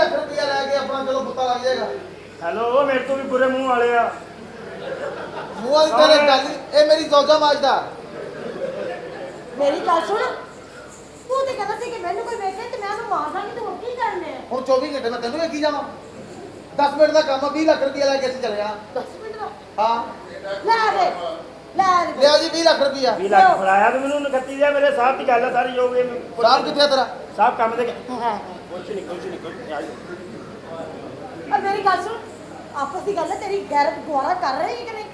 ਲੱਖ ਰੁਪਇਆ ਲੈ ਕੇ ਆਪਣਾ ਚਲੋ ਪੁੱਤਾ ਲੱਗ ਜਾਏਗਾ। ਹੈਲੋ, ਮੇਰੇ ਤੋਂ ਵੀ ਬੁਰੇ ਮੂੰਹ ਵਾਲੇ ਆ। ਮੂੰਹ ਵਾਲੀ ਤੇਰੇ ਗੱਲ ਇਹ ਮੇਰੀ ਜ਼ੌਜਾ ਮਾਜਦਾ। ਮੇਰੀ ਗੱਲ ਸੁਣ, ਤੂੰ ਤੇ ਕਹਿੰਦਾ ਸੀ ਕਿ ਮੈਨੂੰ ਕੋਈ ਵੇਖੇ ਤੇ ਮੈਂ ਉਹਨੂੰ ਮਾਰ ਦਾਂਗੀ, ਤੂੰ ਕੀ ਕਰਨੇ ਆ? ਹੁਣ 24 ਘੰਟੇ ਮੈਂ ਤੈਨੂੰ ਵੇਖੀ ਜਾਵਾਂ। 10 ਮਿੰਟ ਦਾ ਕੰਮ ਆ, 20 ਲੱਖ ਰੁਪਇਆ ਲੈ ਕੇ ਅਸੀਂ ਚਲੇ ਜਾਣਾ। 10 ਮਿੰਟ ਦਾ ਹਾਂ ਲੈ ਦੇ ਲਿਆ ਜੀ 20 ਲੱਖ ਰੁਪਇਆ। 20 ਲੱਖ ਫੜਾਇਆ ਤੇ ਮੈਨੂੰ 29 ਦਿਆ। ਮੇਰੇ ਸਾਹਿਬ ਦੀ ਗੱਲ ਆ ਸਾਰੀ ਜੋ ਵੀ ਸਾਹਿਬ ਕਿੱਥੇ ਆ ਤੇਰਾ? ਸਾਹਿਬ ਕੰਮ ਤੇ ਹਾਂ ਕੁਛ ਨਹੀਂ ਆ ਜਾਓ। ਔਰ ਮੇਰੀ ਗੱਲ ਸੁਣ, ਆਪਸ ਦੀ ਗੱਲ ਹੈ, ਤੇਰੀ ਗੈਰਤ ਗੁਆਰਾ ਕਰ ਰਹੀ ਹੈ ਕਿ ਨਹੀਂ?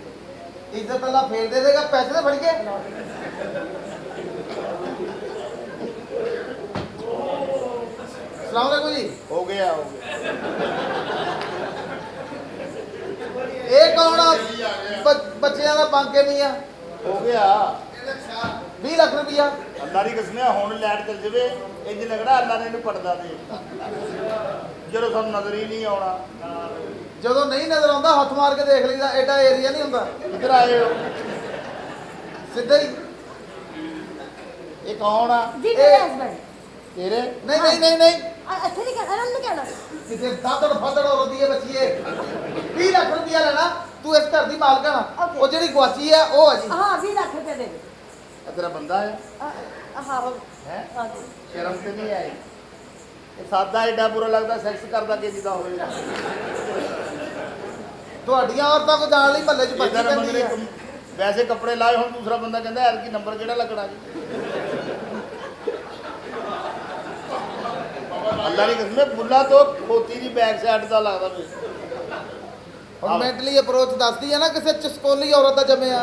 ਇੱਜ਼ਤ ਪਹਿਲਾਂ ਫੇਰ ਦੇ ਦੇਗਾ, ਪੈਸੇ ਤੇ ਫੜ ਕੇ। ਸਲਾਮ ਅਲੈਕੁਮ ਜੀ। ਹੋ ਗਿਆ ਇਹ ਕੌਣ ਆ? ਬੱਚਿਆਂ ਦਾ ਪੰਕੇ ਨਹੀਂ ਆ। ਹੋ ਗਿਆ 20 ਲੱਖ ਰੁਪਇਆ। ਅੱਲਾ ਦੀ ਕਸਮ ਹੈ, ਹੁਣ ਲੈਟ ਚੱਲ ਜਵੇ ਇੰਜ ਲੱਗਣਾ ਅੱਲਾ ਨੇ ਇਹਨੂੰ ਪੜਦਾ ਦੇ, ਜਦੋਂ ਸਾਨੂੰ ਨਜ਼ਰ ਹੀ ਨਹੀਂ ਆਉਣਾ। ਜਦੋਂ ਨਹੀਂ ਨਜ਼ਰ ਆਉਂਦਾ ਹੱਥ ਮਾਰ ਕੇ ਦੇਖ ਲਈਦਾ, ਐਡਾ ਏਰੀਆ ਨਹੀਂ ਹੁੰਦਾ। ਕਿੱਧਰ ਆਏ ਹੋ? ਸਿੱਧਾ ਹੀ। ਇਹ ਕੌਣ ਆ? ਜੀ ਮੇਰੇ ਹਸਬੰਡ। ਤੇਰੇ? ਨਹੀਂ ਨਹੀਂ ਨਹੀਂ ਨਹੀਂ, ਇੱਥੇ ਨਹੀਂ ਕਹਿਣਾ, ਇਹਨਾਂ ਨੂੰ ਕਹਿਣਾ। ਕਿਤੇ ਦਾਦੜ ਫਾਦੜ ਰੋਦੀ ਹੈ ਬੱਚੀਏ। 20 ਲੱਖ ਰੁਪਇਆ ਲੈਣਾ, ਤੂੰ ਇਸ ਘਰ ਦੀ ਮਾਲਕਣ ਆ। Okay. ਉਹ ਜਿਹੜੀ ਗੁਆਚੀ ਆ ਉਹ ਆ ਜੀ। ਹਾਂ 20 ਲੱਖ ਰੁਪਏ ਦੇ ਦੇ। ਇਹ ਤੇਰਾ ਬੰਦਾ ਹੈ? ਹਾਂ ਹੈ ਹਾਂ ਸ਼ਰਮ ਤੇ ਨਹੀਂ ਆਈ? ਇਹ ਸਾਦਾ ਐਡਾ ਬੁਰਾ ਲੱਗਦਾ ਸੈਕਸ ਕਰਦਾ ਕਿ ਜਿੱਦਾਂ ਹੋਵੇ। ਤੁਹਾਡੀਆਂ ਔਰਤਾਂ ਕੋ ਜਾਣ ਲਈ ਮਹੱਲੇ 'ਚ ਪਰਚੀ ਇਹਦਾ ਪੈਂਦੀ ਬੰਦੇ ਹੈ। ਵੈਸੇ ਕੱਪੜੇ ਲਾਏ, ਹੁਣ ਦੂਸਰਾ ਬੰਦਾ ਕਹਿੰਦਾ ਐਲ ਕੀ ਨੰਬਰ ਕਿਹੜਾ ਲੱਗਣਾ ਜੀ? ਅੱਲਾ ਦੀ ਕਸਮ ਹੈ, ਬੁੱਲਾ ਤੋਂ ਖੋਤੀ ਦੀ ਬੈਕ ਸਾਈਡ ਦਾ ਲੱਗਦਾ ਵੇ। ਹੁਣ ਮੈਂਟਲੀ ਅਪਰੋਚ ਦੱਸਦੀ ਹੈ ਨਾ, ਕਿਸੇ ਚਸਕੋਲੀ ਔਰਤ ਦਾ ਜੰਮਿਆ।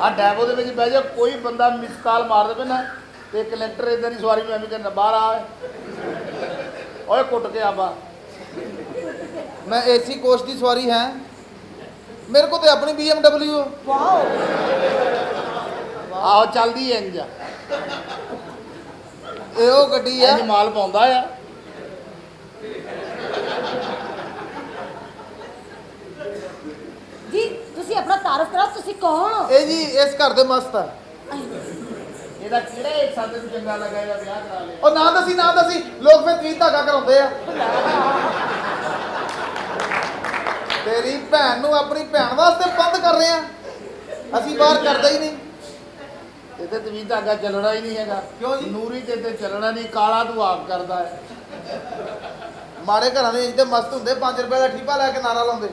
ਆ ਡੈਵੋ ਦੇ ਵਿੱਚ ਬਹਿ ਜਾ, ਕੋਈ ਬੰਦਾ ਮਿਸ ਕਾਲ ਮਾਰ ਦੇਵੇ ਨਾ ਤੇ ਕਲੈਕਟਰ ਇਦਾਂ ਦੀ ਸਵਾਰੀ ਨੂੰ ਐਵੇਂ ਕਹਿੰਦਾ ਬਾਹਰ ਆ ਓਏ ਕੁੱਟ ਕੇ ਆਬਾ। ਮੈਂ ਏਸੀ ਕੋਚ ਦੀ ਸਵਾਰੀ ਹੈ, ਮੇਰੇ ਕੋਲ ਤੇ ਆਪਣੀ BMW। ਵਾਓ ਆਹੋ ਚੱਲਦੀ ਐ ਇੰਜ, ਇਹ ਉਹ ਗੱਡੀ ਆ। ਇੰਜ ਮਾਲ ਪਾਉਂਦਾ ਆ। ਜੀ ਤੁਸੀਂ ਆਪਣਾ ਤਾਰਫ ਕਰੋ, ਤੁਸੀਂ ਕੌਣ ਹੋ? ਇਹ ਜੀ ਇਸ ਘਰ ਦੇ ਮਸਤ ਆ। ਇਹਦਾ ਕਿਹੜਾ ਇੱਕ ਸਾਡੇ ਨੂੰ ਚੰਗਾ ਲੱਗਾ ਇਹਦਾ ਵਿਆਹ ਕਰਾ ਲਿਆ? ਉਹ ਨਾ ਦੱਸੀ ਨਾ ਦੱਸੀ, ਲੋਕ ਫਿਰ ਤੀਰ ਧਾਗਾ ਕਰਾਉਂਦੇ ਆ। ਤੇਰੀ ਭੈਣ ਨੂੰ ਆਪਣੀ ਭੈਣ ਵਾਸਤੇ ਬੰਦ ਕਰ ਰਹੇ ਆ, ਅਸੀਂ ਬਾਹਰ ਕਰਦੇ ਹੀ ਨਹੀਂ। ਇੱਥੇ ਤਵੀਂ ਧਾਗਾ ਚੱਲਣਾ ਹੀ ਨਹੀਂ ਹੈਗਾ। ਕਿਉਂ ਜੀ? ਨੂਰੀ ਤੇ ਇੱਥੇ ਚੱਲਣਾ ਨਹੀਂ, ਕਾਲਾ ਤੂੰ ਆਪ ਕਰਦਾ ਹੈ। ਮਾੜੇ ਘਰਾਂ ਦੇ ਇੰਜ ਤੇ ਮਸਤ ਹੁੰਦੇ, 5 ਰੁਪਏ ਦਾ ਠੀਪਾ ਲੈ ਕੇ ਨਾਰਾ ਲਾਉਂਦੇ।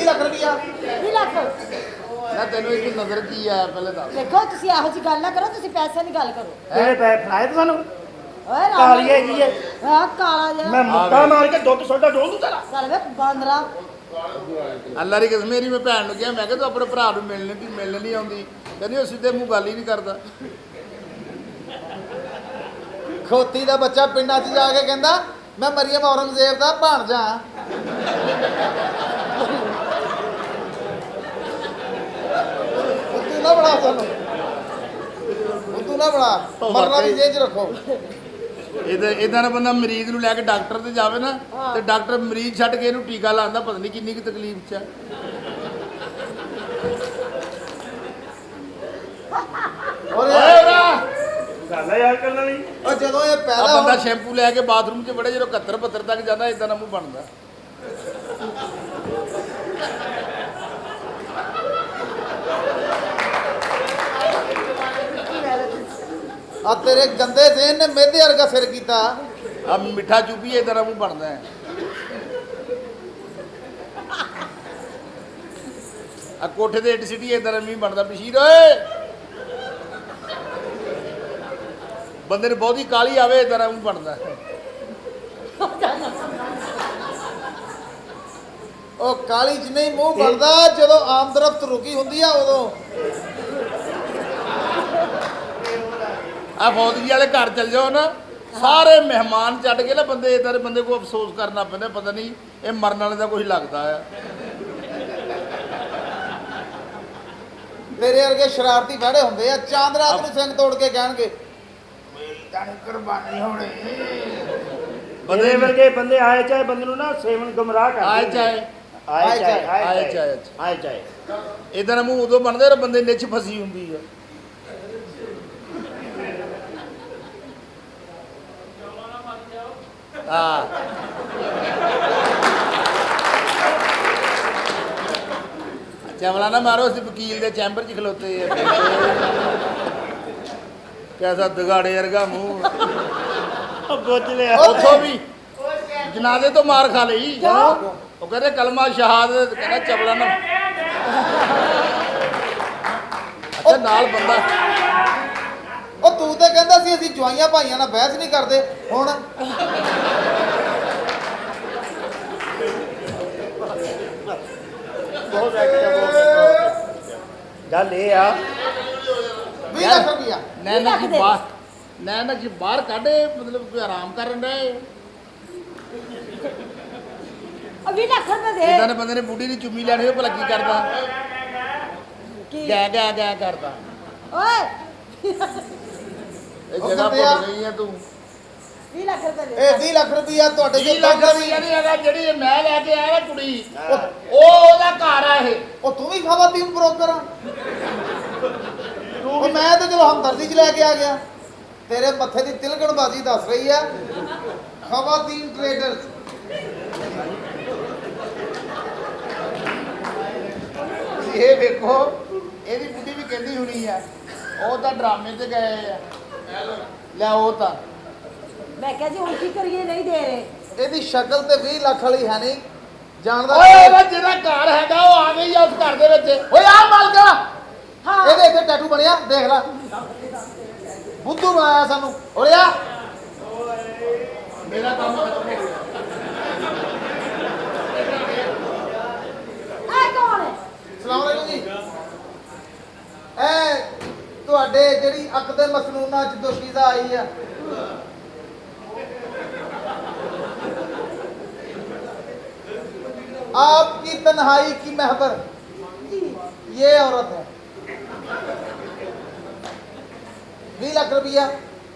ਲੱਖ ਰੁਪਇਆ 20 ਲੱਖ। ਨਾ ਤੈਨੂੰ ਇੱਕ ਨਜ਼ਰ ਕੀ ਆਇਆ ਪਹਿਲੇ ਦੱਸ? ਦੇਖੋ ਤੁਸੀਂ ਇਹੋ ਜਿਹੀ ਗੱਲ ਨਾ ਕਰੋ, ਤੁਸੀਂ ਪੈਸੇ ਦੀ ਗੱਲ ਕਰੋ। ਤੇਰੇ ਪੈਸੇ ਫੜਾਏ ਤੇ ਸਾਨੂੰ ਓਏ ਰਾਮ ਕਾਲੀ ਹੈਗੀ ਹੈ। ਹਾਂ ਕਾਲਾ ਜਿਹਾ। ਮੈਂ ਮੁੱਕਾ ਮਾਰ ਕੇ ਦੁੱਧ ਸੋਡਾ ਡੋਲ ਦੂੰ ਤੇਰਾ। ਚੱਲ ਵੇ ਬਾਂਦਰਾ। ਅੱਲਾ ਦੀ ਕਸਮ, ਮੇਰੀ ਮੈਂ ਭੈਣ ਨੂੰ ਕਿਹਾ, ਮੈਂ ਕਿਹਾ ਤੂੰ ਆਪਣੇ ਭਰਾ ਨੂੰ ਮਿਲਣ ਨਹੀਂ ਆਉਂਦੀ। ਕਹਿੰਦੀ ਉਹ ਸਿੱਧੇ ਮੂੰਹ ਗੱਲ ਹੀ ਨਹੀਂ ਕਰਦਾ। ਖੋਤੀ ਦਾ ਬੱਚਾ ਪਿੰਡਾਂ 'ਚ ਜਾ ਕੇ ਕਹਿੰਦਾ ਮੈਂ ਮਰੀਮ ਔਰੰਗਜ਼ੇਬ ਦਾ ਭਾਣਜਾ। ਤੂੰ ਨਾ ਬਣਾ ਸਾਨੂੰ, ਤੂੰ ਨਾ ਬਣਾ, ਮਰਨਾ ਵੀ ਜੇਬ 'ਚ ਰੱਖੋ। ਇਦਾਂ ਦਾ ਬੰਦਾ ਮਰੀਜ਼ ਨੂੰ ਲੈ ਕੇ ਡਾਕਟਰ ਤੇ ਜਾਵੇ ਨਾ, ਤੇ ਡਾਕਟਰ ਮਰੀਜ਼ ਛੱਡ ਕੇ ਇਹਨੂੰ ਟੀਕਾ ਲਾਉਂਦਾ, ਪਤਾ ਨਹੀਂ ਕਿੰਨੀ ਕੁ ਤਕਲੀਫ 'ਚ ਹੈ। ਗੱਲ ਆ ਯਾਰ ਕਰਨ ਵਾਲੀ। ਉਹ ਜਦੋਂ ਇਹ ਆ ਪੈਦਾ ਬੰਦਾ ਸ਼ੈਂਪੂ ਲੈ ਕੇ ਬਾਥਰੂਮ 'ਚ ਬੜੇ, ਜਦੋਂ 71-72 ਤੱਕ ਜਾਂਦਾ ਇਦਾਂ ਦਾ ਮੂੰਹ ਬਣਦਾ। ਆ ਤੇਰੇ ਗੰਦੇ ਜ਼ਹਿਨ ਨੇ ਮੇਦੇ ਵਰਗਾ ਸਿਰ ਕੀਤਾ। ਆ ਮਿੱਠਾ ਚੁੱਪੀਏ ਇਦਾਂ ਦਾ ਮੂੰਹ ਬਣਦਾ ਹੈ। ਆ ਕੋਠੇ ਤੇ ਇੱਟ ਸਿੱਟੀ ਇਦਾਂ ਦਾ ਮੀਂਹ ਬਣਦਾ। ਬਸ਼ੀਰ ਓਏ, ਬੰਦੇ ਨੂੰ ਬਹੁਤੀ ਕਾਲੀ ਆਵੇ ਇਦਾਂ ਦਾ ਮੂੰਹ ਬਣਦਾ। ਉਹ ਕਾਲੀ 'ਚ ਨਹੀਂ ਮੂੰਹ ਬਣਦਾ, ਜਦੋਂ ਆਮ ਦਰਖਤ ਰੁਕੀ ਹੁੰਦੀ ਆ ਉਦੋਂ। ਆ ਫੌਜੀ ਵਾਲੇ ਘਰ ਚਲ ਜਾਓ ਨਾ, ਸਾਰੇ ਮਹਿਮਾਨ ਛੱਡ ਕੇ ਨਾ ਬੰਦੇ ਇਦਾਂ ਦੇ ਬੰਦੇ ਕੋ ਅਫਸੋਸ ਕਰਨਾ ਪੈਂਦਾ, ਪਤਾ ਨਹੀਂ ਇਹ ਮਰਨ ਵਾਲੇ ਦਾ ਕੁਝ ਲੱਗਦਾ ਆ। ਤੇਰੇ ਵਰਗੇ ਸ਼ਰਾਰਤੀ ਫੜੇ ਹੁੰਦੇ ਆ, ਚਾਂਦ ਰਾਤ ਨੂੰ ਸਿੰਘ ਤੋੜ ਕੇ ਕਹਿਣਗੇ ਮੇਰੀ ਤਾਂ ਕੁਰਬਾਨੀ ਹੋਣੀ। ਬੰਦੇ ਵਰਗੇ ਬੰਦੇ ਆਏ ਚਾਹੇ ਬੰਦੇ ਨੂੰ ਨਾ ਸੇਵਨ ਗੁੰਮਰਾਹ ਕਰਦੇ ਆਏ ਚਾਹੇ ਆਏ ਚਾਹੇ ਇਦਾਂ ਦਾ ਮੂੰਹ ਉਦੋਂ ਬਣਦਾ ਜਦੋਂ ਬੰਦੇ ਨਿੱਚ ਫਸੀ ਹੁੰਦੀ ਆ। ਹਾਂ ਚਵਲਾ ਨਾ ਮਾਰੋ, ਅਸੀਂ ਵਕੀਲ ਦੇ ਚੈਂਬਰ 'ਚ ਖਲੋਤੇ ਆ। ਕੈਸਾ ਦਗਾੜੇ ਵਰਗਾ ਮੂੰਹ। ਪੁੱਛ ਲਿਆ ਉੱਥੋਂ ਵੀ ਜਨਾਜ਼ੇ ਤੋਂ ਮਾਰ ਖਾ ਲਈ। ਉਹ ਕਹਿੰਦੇ ਕਲਮਾ ਸ਼ਹਾਦਤ, ਕਹਿੰਦਾ ਚਵਲਾ ਨਾ। ਅੱਛਾ ਨਾਲ ਬੰਦਾ ਉਹ ਤੂੰ ਤੇ ਕਹਿੰਦਾ ਸੀ ਅਸੀਂ ਜਵਾਈਆਂ ਭਾਈਆਂ ਨਾਲ ਬਹਿਸ ਨਹੀਂ ਕਰਦੇ, ਹੁਣ ਬਹੁਤ ਗੱਲ ਇਹ ਆ 20 ਲੱਖ ਰੁਪਇਆ ਨੈਨਕ ਜੀ ਬਾਹਰ ਕੱਢੇ, ਮਤਲਬ ਕੋਈ ਆਰਾਮ ਕਰਨ ਡਏ। ਅਭੀ ਲੱਖ ਰੁਪਏ ਦੇ ਇਦਾਂ ਦੇ ਬੰਦੇ ਨੇ ਬੁੱਢੀ ਦੀ ਚੁੰਮੀ ਲੈਣੀ ਉਹ ਭਲਾ ਕੀ ਕਰਦਾ? ਕੀ ਗੈ ਕਰਦਾ। ਓਏ ਇਹ ਜਗ੍ਹਾ ਭੁੱਲ ਗਈ ਹੈ ਤੂੰ। 20 ਲੱਖ ਰੁਪਏ ਦੇ ਇਹ 20 ਲੱਖ ਰੁਪਇਆ ਤੁਹਾਡੇ ਜੀ ਜੇ ਲੱਖ ਬੰਦਾ ਰੁਪਈਆ ਨਹੀਂ ਹੈਗਾ, ਜਿਹੜੀ ਇਹ ਮੈਂ ਲੈ ਕੇ ਆਇਆ ਨਾ ਕੁੜੀ, ਉਹ ਉਹਦਾ ਘਰ ਆ ਇਹ। ਉਹ ਤੂੰ ਵੀ ਖਵਾਤੀਨ ਬ੍ਰੋਕਰ ਆ। ਉਹ ਮੈਂ ਤਾਂ ਚਲੋ ਹਮਦਰਦੀ 'ਚ ਲੈ ਕੇ ਆ ਗਿਆ, ਤੇਰੇ ਮੱਥੇ ਦੀ ਤਿਲਕਣਬਾਜ਼ੀ ਦੱਸ ਰਹੀ ਆ। ਖਵਾਤੀਨ ਟ੍ਰੇਡਰਸ ਇਹ ਵੇਖੋ, ਇਹਦੀ ਬੁੱਢੀ ਵੀ ਕਹਿੰਦੀ ਹੋਣੀ ਆ, ਉਹ ਤਾਂ ਡਰਾਮੇ ਤੇ ਗਏ ਆ। ਲੈ ਉਹ ਤਾਂ ਮੈਂ ਕਿਹਾ ਜੀ ਹੁਣ ਕੀ ਕਰੀਏ, ਨਹੀਂ ਦੇ ਰਹੇ। ਇਹਦੀ ਸ਼ਕਲ ਤੇ 20 ਲੱਖ ਵਾਲੀ ਹੈ ਨਹੀਂ ਜਾਣਦਾ। ਓਏ ਉਹਦਾ ਜਿਹੜਾ ਘਰ ਹੈਗਾ ਉਹ ਆ ਗਈ ਆ ਉਸ ਘਰ ਦੇ ਵਿੱਚ। ਓਏ ਆ ਮਾਲਕਾ, ਹਾਂ ਇਹਦੇ ਇੱਥੇ ਟੈਟੂ ਬਣਿਆ, ਦੇਖ ਲੈ। ਬੁੱਧੂ ਨੂੰ ਆਇਆ ਸਾਨੂੰ। ਓਏ ਆ ਮੇਰਾ ਕੰਮ ਖਤਮ ਹੋ ਗਿਆ। ਇਹ ਕੌਣ ਹੈ? ਸਲਾਮ ਅਲੈਕੁਮ ਜੀ। ਇਹ ਤੁਹਾਡੇ ਜਿਹੜੀ ਅੱਖ ਦੇ ਮਸਨੂਨਾਂ ਚ ਦੋਸ਼ੀਦਾ ਆਈ ਆ, आपकी तन्हाई की महबर ये औरत है। 20 लाख रुपया।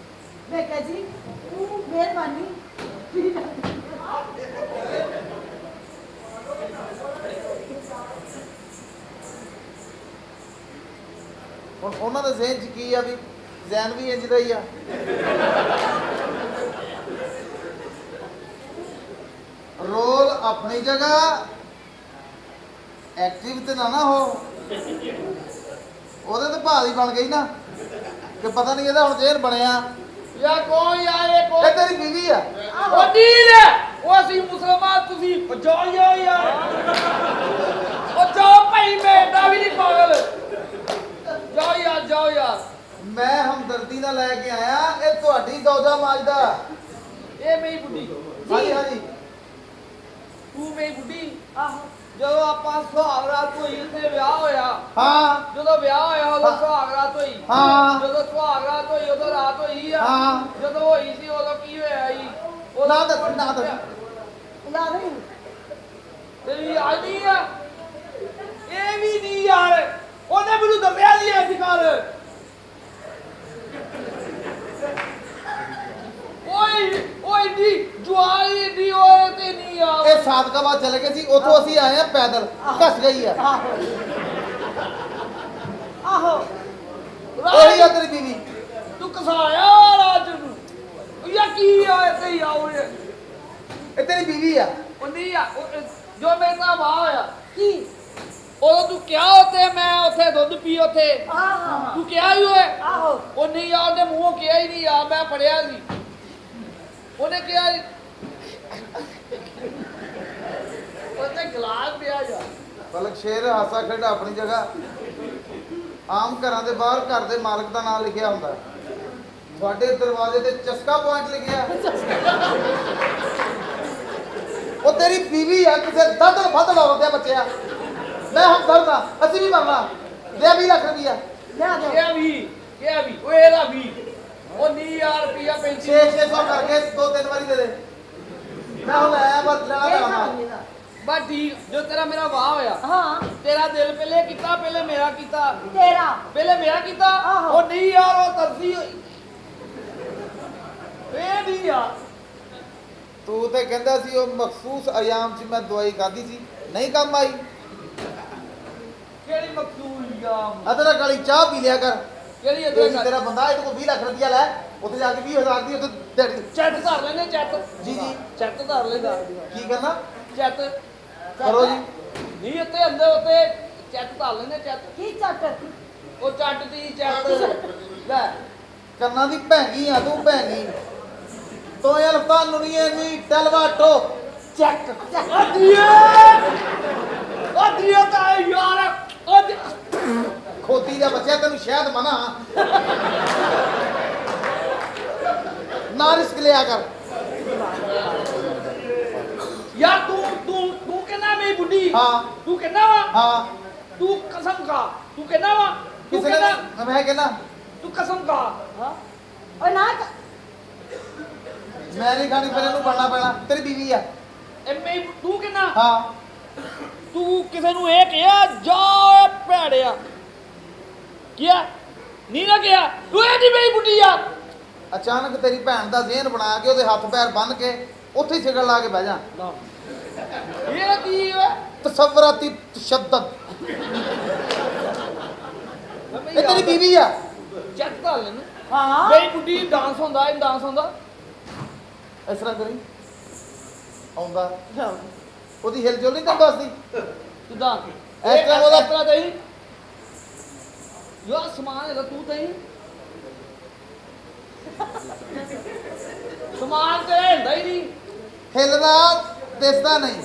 मैं कह जी मेहरबानी। ਹੁਣ ਉਹਨਾਂ ਦੇ ਜ਼ਿਹਨ 'ਚ ਕੀ ਆ ਵੀ ਜ਼ੈਨ ਵੀ ਇੰਜ ਦਾ ਹੀ ਆ। ਰੋਲ ਆਪਣੀ ਜਗ੍ਹਾ, ਐਕਟਿਵ ਤੇ ਨਾ ਹੋ। ਉਹਦੇ ਤੇ ਭਾਅ ਦੀ ਬਣ ਗਈ ਨਾ ਕਿ ਪਤਾ ਨਹੀਂ ਇਹਦਾ ਹੁਣ ਜ਼ਹਿਨ ਬਣਿਆ। ਯਾਰ ਕੋਈ ਆਏ ਕੋ ਇਹ ਤੇਰੀ ਬੀਵੀ ਆ। ਉਹ ਡੀਲ ਉਹ ਅਸੀਂ ਮੁਸਲਮਾਨ ਤੁਸੀਂ ਜਾਓ ਯਾਰ ਉਹ ਜਾਓ ਭਾਈ ਮੈਂ ਏਡਾ ਵੀ ਨਹੀਂ ਪਾਗਲ ਜਾਓ ਯਾਰ ਮੈਂ ਹਮਦਰਦੀ ਨਾਲ ਲੈ ਕੇ ਆਇਆ, ਇਹ ਤੁਹਾਡੀ ਦੌਜਾ ਮਾਜਦਾ। ਇਹ ਮੇਰੀ ਬੁੱਢੀ ਹਾਂਜੀ ਹਾਂਜੀ ਤੂੰ ਮੇਰੀ ਬੁੱਢੀ ਆਹੋ ਜਦੋਂ ਆਪਾਂ ਸੁਹਾਗ ਰਾਤ ਹੋਈ ਇੱਥੇ ਵਿਆਹ ਹੋਇਆ ਹਾਂ ਜਦੋਂ ਵਿਆਹ ਹੋਇਆ ਉਦੋਂ ਸੁਹਾਗ ਰਾਤ ਹੋਈ ਹਾਂ। ਜਦੋਂ ਸੁਹਾਗ ਰਾਤ ਹੋਈ ਉਦੋਂ ਰਾਤ ਹੋਈ ਆ ਹਾਂ। ਜਦੋਂ ਹੋਈ ਸੀ ਉਦੋਂ ਕੀ ਹੋਇਆ ਸੀ ਨਾ ਦੱਸ ਨਾ ਦੱਸ। ਲਾ ਨਹੀਂ ਤੇਰੀ ਯਾਦ ਨਹੀਂ ਆ ਇਹ ਵੀ ਨਹੀਂ ਯਾਰ ਉਹਨੇ ਮੈਨੂੰ ਦੱਸਿਆ ਨਹੀਂ ਅੱਜ ਕੱਲ ਓਏ ਦੀ ਜਵਾਈ ਦੀ ਓਏ ਤੇ ਨਹੀਂ ਆ ਇਹ ਸਾਦਕਾਬਾਦ ਚਲੇ ਗਏ ਸੀ, ਉੱਥੋਂ ਅਸੀਂ ਆਏ ਆ ਪੈਦਲ, ਘਸ ਗਈ ਆ। ਆਹੋ ਆਹੋ ਉਹੀ ਆ ਤੇਰੀ ਬੀਵੀ। ਤੂੰ ਕਸਾਇਆ ਰਾਜ ਨੂੰ ਯਾ ਕੀ ਆ ਤੇ ਆਉ ਇਹ ਤੇਰੀ ਬੀਵੀ ਆ। ਉਹ ਨਹੀਂ ਆ ਜੋ ਮੇਰੇ ਨਾਲ ਵਾਹ ਹੋਇਆ ਕੀ ਉਦੋਂ ਤੂੰ ਕਿਹਾ ਉੱਥੇ ਮੈਂ ਉੱਥੇ ਦੁੱਧ ਪੀ ਉੱਥੇ ਆਹੋ ਤੂੰ ਕਿਹਾ ਹੀ ਓਏ ਆਹੋ ਉਹ ਨਹੀਂ ਯਾਰ ਉਹਨੇ ਮੂੰਹੋਂ ਕਿਹਾ ਹੀ ਨਹੀਂ ਯਾਰ ਮੈਂ ਫੜਿਆ ਸੀ ਉਹਨੇ ਕਿਹਾ ਉਹਨੇ ਗਲਾਸ ਪਿਆ ਯਾਰ ਪਲਕ ਸ਼ੇਰ ਹਾਸਾ ਖੇਡਾ ਆਪਣੀ ਜਗ੍ਹਾ। ਆਮ ਘਰਾਂ ਦੇ ਬਾਹਰ ਘਰ ਦੇ ਮਾਲਕ ਦਾ ਨਾਮ ਲਿਖਿਆ ਹੁੰਦਾ, ਤੁਹਾਡੇ ਦਰਵਾਜ਼ੇ ਤੇ ਚਸਕਾ ਪੁਆਇੰਟ ਲਿਖਿਆ। ਉਹ ਤੇਰੀ ਬੀਵੀ ਆ, ਕਿਸੇ ਦਰਦ ਫੱਦ ਲਾਉਂਦੇ ਬੱਚਿਆ। ਮੈਂ ਹਮਦਰਦ ਆ, ਅਸੀਂ ਵੀ ਮਰਨਾ। ਲੈ 20 ਲੱਖ ਰੁਪਇਆ। ਲਿਆ ਦਿਓ ਕਿਹਾ ਵੀ ਉਹ ਇਹਦਾ ਵੀ ਉਹ ਨਹੀਂ ਯਾਰ ਰੁਪਿਆ 600 ਕਰਕੇ 2-3 ਵਾਰੀ ਦੇ ਦੇ। ਮੈਂ ਹੁਣ ਆਇਆ ਬਸ ਲੈਣਾ ਇਹ ਪੈਣਾ। ਸਾਲ ਦਾ। ਬਸ ਠੀਕ ਜੋ ਤੇਰਾ ਮੇਰਾ ਵਾਹ ਹੋਇਆ ਹਾਂ ਤੇਰਾ ਦਿਲ ਪਹਿਲੇ ਕੀਤਾ ਪਹਿਲੇ ਮੇਰਾ ਕੀਤਾ ਤੇਰਾ ਪਹਿਲੇ ਮੇਰਾ ਕੀਤਾ ਆਹੋ। ਉਹ ਨਹੀਂ ਯਾਰ ਉਹ ਤਰਸੀ ਹੋਈ ਇਹ ਨਹੀਂ ਯਾਰ ਤੂੰ ਤੇ ਕਹਿੰਦਾ ਸੀ ਉਹ ਮਖਸੂਸ ਅਯਾਮ 'ਚ ਮੈਂ ਦਵਾਈ ਖਾਧੀ ਸੀ, ਨਹੀਂ ਕੰਮ ਆਈ। ਕਿਹੜੀ ਮਕਸੂਦ ਯਾਮ ਅਦਰਾ ਕਾਲੀ ਚਾਹ ਪੀ ਲਿਆ ਕਰ। ਕਿਹੜੀ ਇਹ ਅਦਰ ਤੇਰਾ ਬੰਦਾ ਇਹਦੇ ਕੋਲ 20 ਲੱਖ ਰੁਪਇਆ ਲੈ, ਉੱਥੇ ਜਾ ਕੇ 20,000 ਦੀ ਉੱਥੇ ਦਿਹਾੜੀ। ਚੈੱਕ ਧਰ ਲੈਨੇ ਚੈੱਕ ਜੀ ਜੀ। ਚੈੱਕ ਧਰ ਲੈਦਾ ਕੀ ਕਰਨਾ ਚੈੱਕ ਕਰੋ ਜੀ। ਨਹੀਂ ਉੱਤੇ ਅੰਦਰ ਉੱਤੇ ਚੈੱਕ ਧਰ ਲੈਨੇ ਚੈੱਕ ਕੀ ਚੱਟ ਉਹ ਚੱਟ ਦੀ ਚੈੱਕ ਲੈ ਕੰਨਾਂ ਦੀ ਭੈਂਗੀ ਆ ਤੂੰ, ਭੈਂਗੀ ਤੋਂ ਯਾਰ ਤੁਹਾਨੂੰ ਨਹੀਂ ਇੰਨੀ ਟਲਵਾਟੋ ਚੈੱਕ ਅਧੀਏ ਤਾਂ ਯਾਰ ਅਧ ਖੋਤੀ ਦਾ ਬੱਚਾ, ਤੈਨੂੰ ਸ਼ਾਇਦ ਮਨਾ ਨਾ ਰਿਸਕ ਲਿਆ ਕਰ। ਯਾਰ ਤੂੰ ਕਹਿੰਦਾ ਮੈਂ ਬੁੱਢੀ ਹਾਂ ਤੂੰ ਕਹਿੰਦਾ ਵਾ ਹਾਂ ਤੂੰ ਕਸਮ ਖਾ ਤੂੰ ਕਹਿੰਦਾ ਵਾ ਤੂੰ ਕਿਸੇ ਨੇ ਕਹਿੰਦਾ ਮੈਂ ਕਹਿੰਦਾ ਤੂੰ ਕਸਮ ਖਾ ਹਾਂ ਓਏ ਨਾ ਮੈਂ ਨਹੀਂ ਖਾਣੀ, ਫਿਰ ਇਹਨੂੰ ਬਣਨਾ ਪੈਣਾ। ਤੇਰੀ ਬੀਵੀ ਆ। ਐਵੇਂ ਤੂੰ ਕਹਿੰਦਾ ਹਾਂ ਤੂੰ ਕਿਸੇ ਨੂੰ ਇਹ ਕਿਹਾ ਜਾ ਭੈੜਿਆ ਕਿਹਾ ਨਹੀਂ ਨਾ ਕਿਹਾ ਤੂੰ ਇਹ ਨਹੀਂ ਮੇਰੀ ਬੁੱਢੀ ਆ। ਅਚਾਨਕ ਤੇਰੀ ਭੈਣ ਦਾ ਜ਼ਿਹਨ ਬਣਾ ਕੇ ਉਹਦੇ ਹੱਥ ਪੈਰ ਬੰਨ ਕੇ ਉੱਥੇ ਹੀ ਸਿਗਲ ਲਾ ਕੇ ਬਹਿ ਜਾ। ਇਹ ਕੀ ਓਏ ਤਸਵਰਾਤੀ ਤਸ਼ੱਦਦ। ਇਹ ਤੇਰੀ ਬੀਵੀ ਆ। ਚੈੱਕ ਕਰ ਲੈਣ ਹਾਂ ਮੇਰੀ ਬੁੱਢੀ ਡਾਂਸ ਹੁੰਦਾ ਇਹ ਡਾਂਸ ਹੁੰਦਾ ਇਸ ਤਰ੍ਹਾਂ ਕਰੀ ਆਉਂਦਾ, ਉਹਦੀ ਹਿਲਜੁਲ ਨਹੀਂ ਤੈਨੂੰ ਦੱਸਦੀ। ਕਿਦਾਂ ਇਸ ਤਰ੍ਹਾਂ ਉਹਦਾ- ਇਸ ਤਰ੍ਹਾਂ ਤਈ ਯਾ ਸਮਾਨ ਹੈਗਾ ਤੂੰ ਤਈ ਸਮਾਨ ਤੇ ਹੁੰਦਾ ਹੀ ਨਹੀਂ ਹਿਲਦਾ ਦਿਸਦਾ ਨਹੀਂ।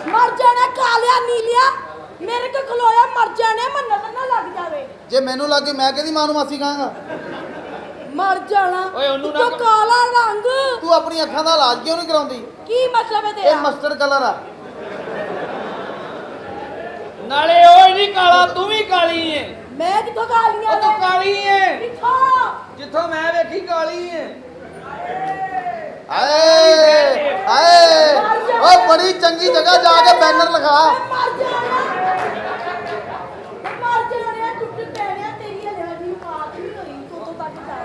ਮਰ ਜਾਣਾ ਕਾਲਿਆ ਨੀਲਿਆ, ਮੇਰੇ ਕੋ ਖਲੋਇਆ ਮਰ ਜਾਣੇ, ਮੰਨਣ ਨਾ ਲੱਗ ਜਾਵੇ। ਜੇ ਮੈਨੂੰ ਲੱਗੇ ਮੈਂ ਕਿਹਦੀ ਮਾਂ ਨੂੰ ਮਾਸੀ ਕਹਾਂਗਾ। ਮਰ ਜਾਣਾ ਓਏ ਉਹਨੂੰ ਨਾ ਤੂੰ ਕਾਲਾ ਰੰਗ ਤੂੰ ਆਪਣੀ ਅੱਖਾਂ ਦਾ ਇਲਾਜ ਕਿਉਂ ਨਹੀਂ ਕਰਾਉਂਦੀ? ਕੀ ਮਤਲਬ ਹੈ ਇਹ ਤੇਰਾ? ਮਸਟਰਡ ਕਲਰ ਆ। ਨਾਲੇ ਉਹ ਹੀ ਨਹੀਂ ਕਾਲਾ ਤੂੰ ਵੀ ਕਾਲੀ ਏ ਮੈਂ ਕਿੱਥੋਂ ਕਾਲੀਆਂ ਉਹ ਤੂੰ ਕਾਲੀ ਏ ਕਿੱਥੋਂ? ਜਿੱਥੋਂ ਮੈਂ ਵੇਖੀ ਕਾਲੀ ਏ ਆਏ ਆਏ ਉਹ ਬੜੀ ਚੰਗੀ ਜਗ੍ਹਾ ਜਾ ਕੇ ਬੈਨਰ ਲਗਾ। ਮਰ ਜਾਣਾ ਮਰ ਜਾਣਾ, ਟੁੱਟ ਪੈਣਿਆ ਤੇਰੀ ਹਲਿਆਣੀ ਮਾਤ ਨਹੀਂ ਹੋਈ ਤੂੰ ਤੱਕ ਜਾ।